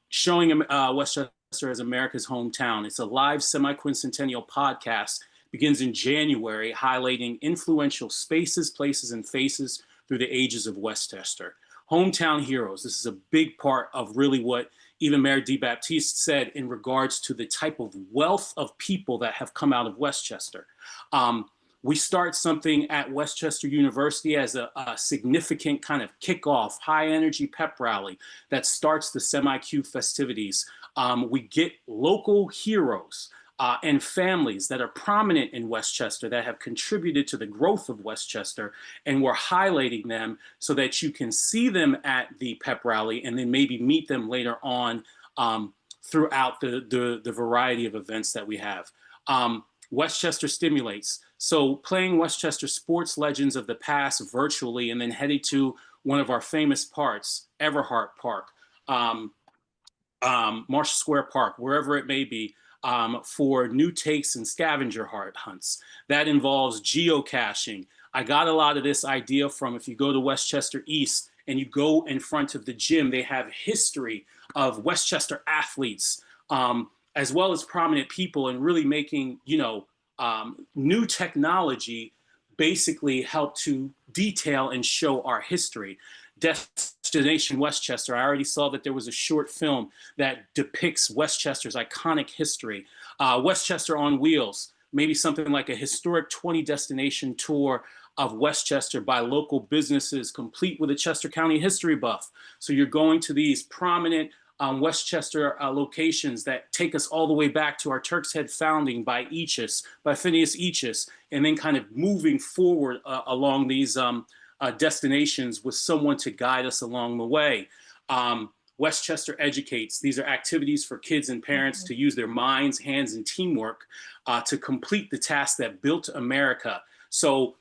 S3: Showing Westchester as America's hometown. It's a live semi-quincentennial podcast, begins in January, highlighting influential spaces, places, and faces through the ages of Westchester. Hometown heroes. This is a big part of really what even Mayor DeBaptiste said in regards to the type of wealth of people that have come out of Westchester. We start something at Westchester University as a significant kind of kickoff, high energy pep rally that starts the semi-Q festivities. We get local heroes and families that are prominent in Westchester that have contributed to the growth of Westchester, and we're highlighting them so that you can see them at the pep rally and then maybe meet them later on throughout the variety of events that we have. Westchester Stimulates. So playing Westchester sports legends of the past virtually and then heading to one of our famous parks, Everhart Park, Marshall Square Park, wherever it may be, for new takes and scavenger hunts. That involves geocaching. I got a lot of this idea from, if you go to Westchester East and you go in front of the gym, they have history of Westchester athletes, as well as prominent people, and really making, new technology basically help to detail and show our history. Destination Westchester, I already saw that there was a short film that depicts Westchester's iconic history. Westchester on Wheels, maybe something like a historic 20 destination tour of Westchester by local businesses, complete with a Chester County history buff. So you're going to these prominent Westchester locations that take us all the way back to our Turk's Head founding by Phineas Eachus, and then kind of moving forward along these destinations with someone to guide us along the way. Westchester Educates. These are activities for kids and parents to use their minds, hands, and teamwork to complete the task that built America. So,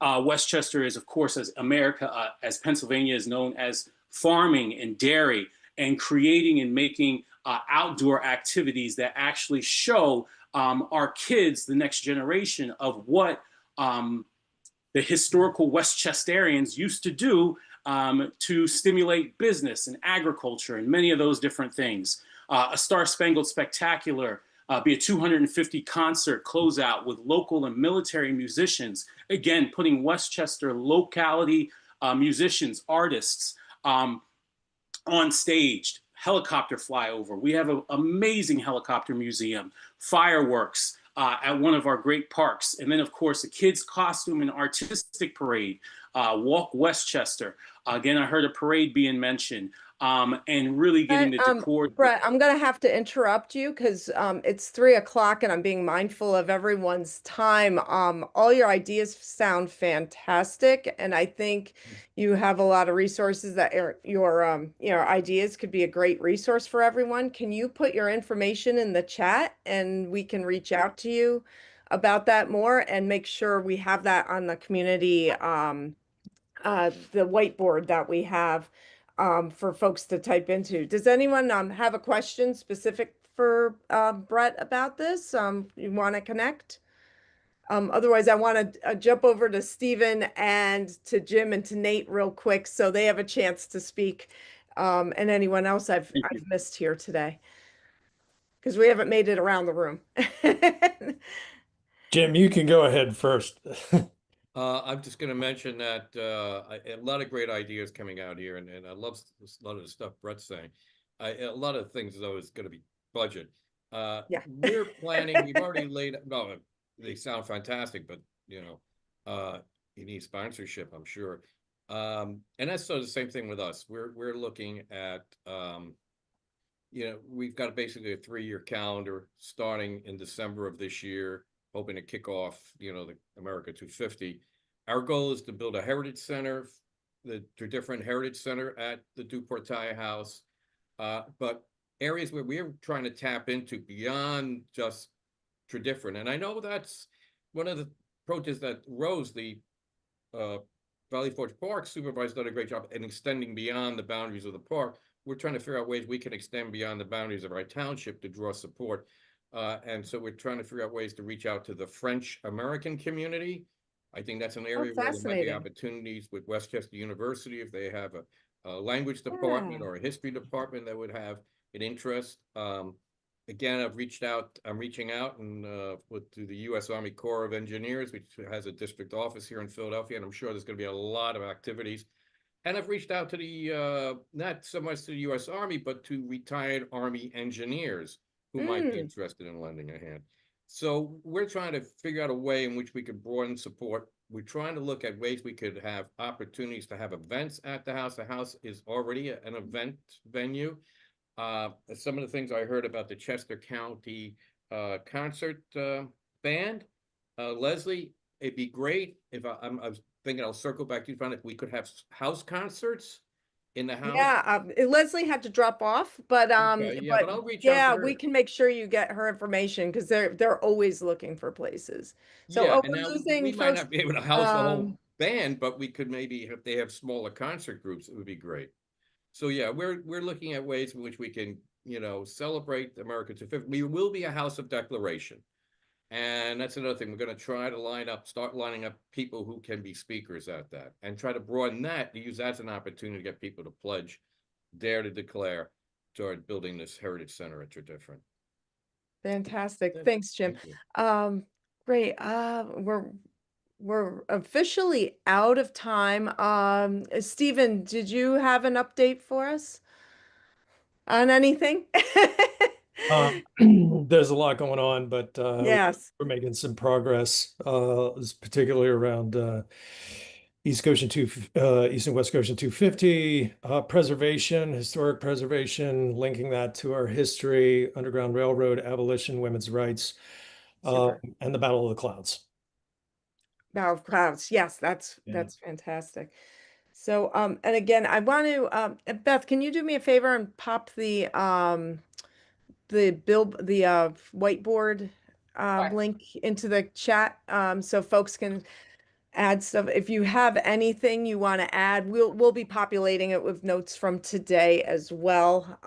S3: Westchester is, of course, as America, as Pennsylvania is known as farming and dairy, and creating and making outdoor activities that actually show our kids, the next generation, of what the historical Westchesterians used to do to stimulate business and agriculture and many of those different things. A Star Spangled Spectacular, be a 250 concert closeout with local and military musicians, again, putting Westchester locality musicians, artists on stage, helicopter flyover. We have an amazing helicopter museum, fireworks at one of our great parks. And then, of course, a kids' costume and artistic parade, Walk Westchester. Again, I heard a parade being mentioned. And really getting the decor.
S1: Brett, I'm gonna have to interrupt you because it's 3 o'clock and I'm being mindful of everyone's time. All your ideas sound fantastic, and I think you have a lot of resources that your ideas could be a great resource for everyone. Can you put your information in the chat and we can reach out to you about that more and make sure we have that on the community the whiteboard that we have for folks to type into. Does anyone have a question specific for Brett about this? You want to connect? Otherwise, I want to jump over to Stephen and to Jim and to Nate real quick so they have a chance to speak. And anyone else I've missed here today. Because we haven't made it around the room.
S9: Jim, you can go ahead first.
S7: I'm just going to mention that a lot of great ideas coming out here, and I love a lot of the stuff Brett's saying. A lot of things, though, is going to be budget.
S1: Yeah.
S7: We're planning, we've already laid, no, they sound fantastic, but, you need sponsorship, I'm sure. And that's sort of the same thing with us. We're looking at, we've got basically a 3-year calendar starting in December of this year, hoping to kick off, the America 250. Our goal is to build a heritage center, the different heritage center at the Duportai House, but areas where we're trying to tap into beyond just Tradifferent. And I know that's one of the protests that Rose, the Valley Forge Park supervisor, done a great job in extending beyond the boundaries of the park. We're trying to figure out ways we can extend beyond the boundaries of our township to draw support. And so we're trying to figure out ways to reach out to the French American community. I think that's an area where there might be opportunities with Westchester University if they have a language department or a history department that would have an interest. Again, I'm reaching out and to the U.S. Army Corps of Engineers, which has a district office here in Philadelphia, and I'm sure there's going to be a lot of activities. And I've reached out to the, not so much to the U.S. Army, but to retired Army engineers who might be interested in lending a hand. So we're trying to figure out a way in which we could broaden support. We're trying to look at ways we could have opportunities to have events at the house. The house is already an event venue. Some of the things I heard about the Chester County concert band, Leslie, it'd be great if I was thinking I'll circle back to you, find if we could have house concerts in the house.
S1: Yeah, Leslie had to drop off, but
S7: Okay, yeah, but I'll reach out to her.
S1: we can make sure you get her information because they're always looking for places. So
S7: yeah,
S1: we're
S7: and now
S1: losing
S7: we might
S1: folks.
S7: not be able to house the whole band, but we could maybe, if they have smaller concert groups, it would be great. So yeah, we're looking at ways in which we can, celebrate America 250. We will be a house of declaration. And that's another thing. We're going to try to start lining up people who can be speakers at that and try to broaden that, to use that as an opportunity to get people to pledge, dare to declare toward building this heritage center at Tradifferent.
S1: Fantastic. Thanks, Jim. Great. We're officially out of time. Stephen, did you have an update for us on anything?
S9: There's a lot going on, but
S1: yes,
S9: we're making some progress, particularly around East and West Goshen 250 preservation, historic preservation, linking that to our history, Underground Railroad, abolition, women's rights, and the Battle of the Clouds.
S1: Battle of Clouds. Yes, that's fantastic. So, and again, I want to, Beth, can you do me a favor and pop the whiteboard link into the chat so folks can add stuff. If you have anything you want to add, we'll be populating it with notes from today as well.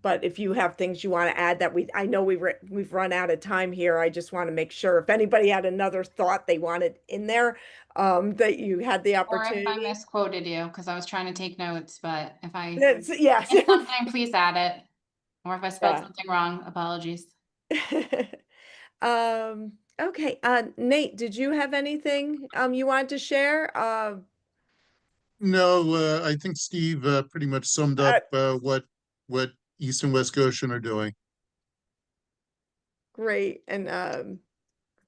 S1: But if you have things you want to add that I know we've run out of time here. I just want to make sure if anybody had another thought they wanted in there, that you had the
S17: Or
S1: opportunity.
S17: if I misquoted you, because I was trying to take notes, but if I
S1: Yes.
S17: missed something, please add it. Or if I spelled
S1: Yeah.
S17: something wrong, apologies.
S1: Okay, Nate, did you have anything you wanted to share?
S5: No, I think Steve pretty much summed up what East and West Goshen are doing.
S1: Great, and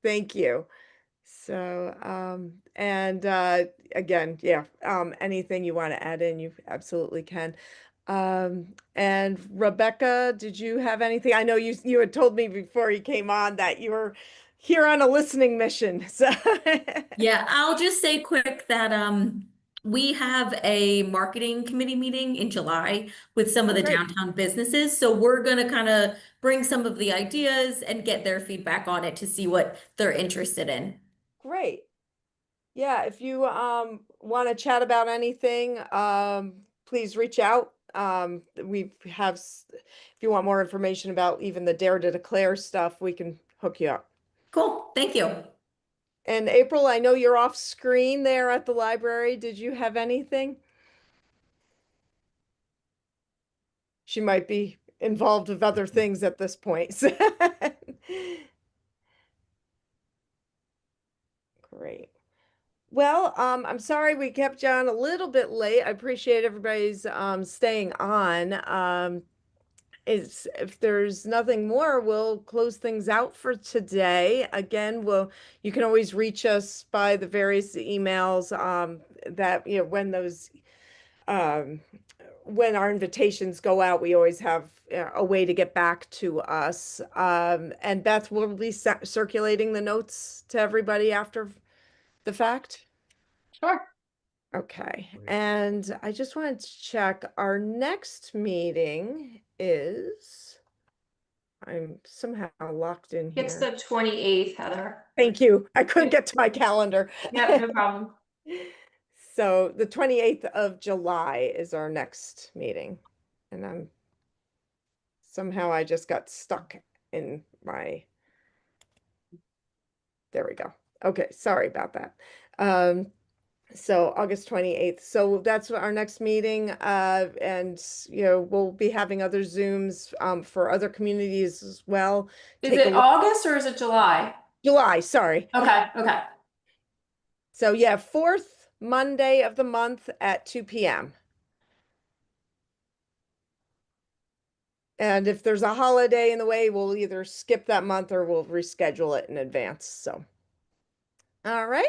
S1: thank you. So, and again, yeah, anything you want to add in, you absolutely can. And Rebecca, did you have anything? I know you had told me before you came on that you were here on a listening mission. So
S10: Yeah, I'll just say quick that we have a marketing committee meeting in July with some of the
S1: great.
S10: downtown businesses. So we're gonna kind of bring some of the ideas and get their feedback on it to see what they're interested in.
S1: Great. Yeah, if you want to chat about anything, please reach out. If you want more information about even the Dare to Declare stuff, we can hook you up.
S10: Cool, thank you.
S1: And April, I know you're off screen there at the library. Did you have anything? She might be involved with other things at this point. Great. Well, I'm sorry we kept you on a little bit late. I appreciate everybody's staying on. If there's nothing more, we'll close things out for today. Again, you can always reach us by the various emails that when our invitations go out, we always have a way to get back to us. And Beth will be circulating the notes to everybody after the fact.
S17: Sure.
S1: Okay, and I just wanted to check, our next meeting is, I'm somehow locked in here.
S6: It's the 28th, Heather.
S1: Thank you. I couldn't get to my calendar.
S6: Yeah, no problem.
S1: So the 28th of July is our next meeting. And somehow I just got stuck in there we go. Okay, sorry about that. So August 28th. So that's our next meeting. And we'll be having other Zooms for other communities as well.
S6: Is it August or is it July?
S1: July, sorry.
S6: Okay.
S1: So yeah, 4th Monday of the month at 2 p.m. And if there's a holiday in the way, we'll either skip that month or we'll reschedule it in advance. So, all right.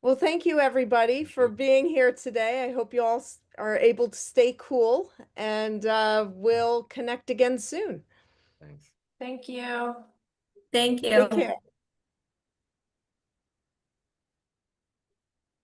S1: Well, thank you everybody for being here today. I hope you all are able to stay cool, and we'll connect again soon.
S7: Thanks.
S6: Thank you.
S10: Thank you.
S1: Take care.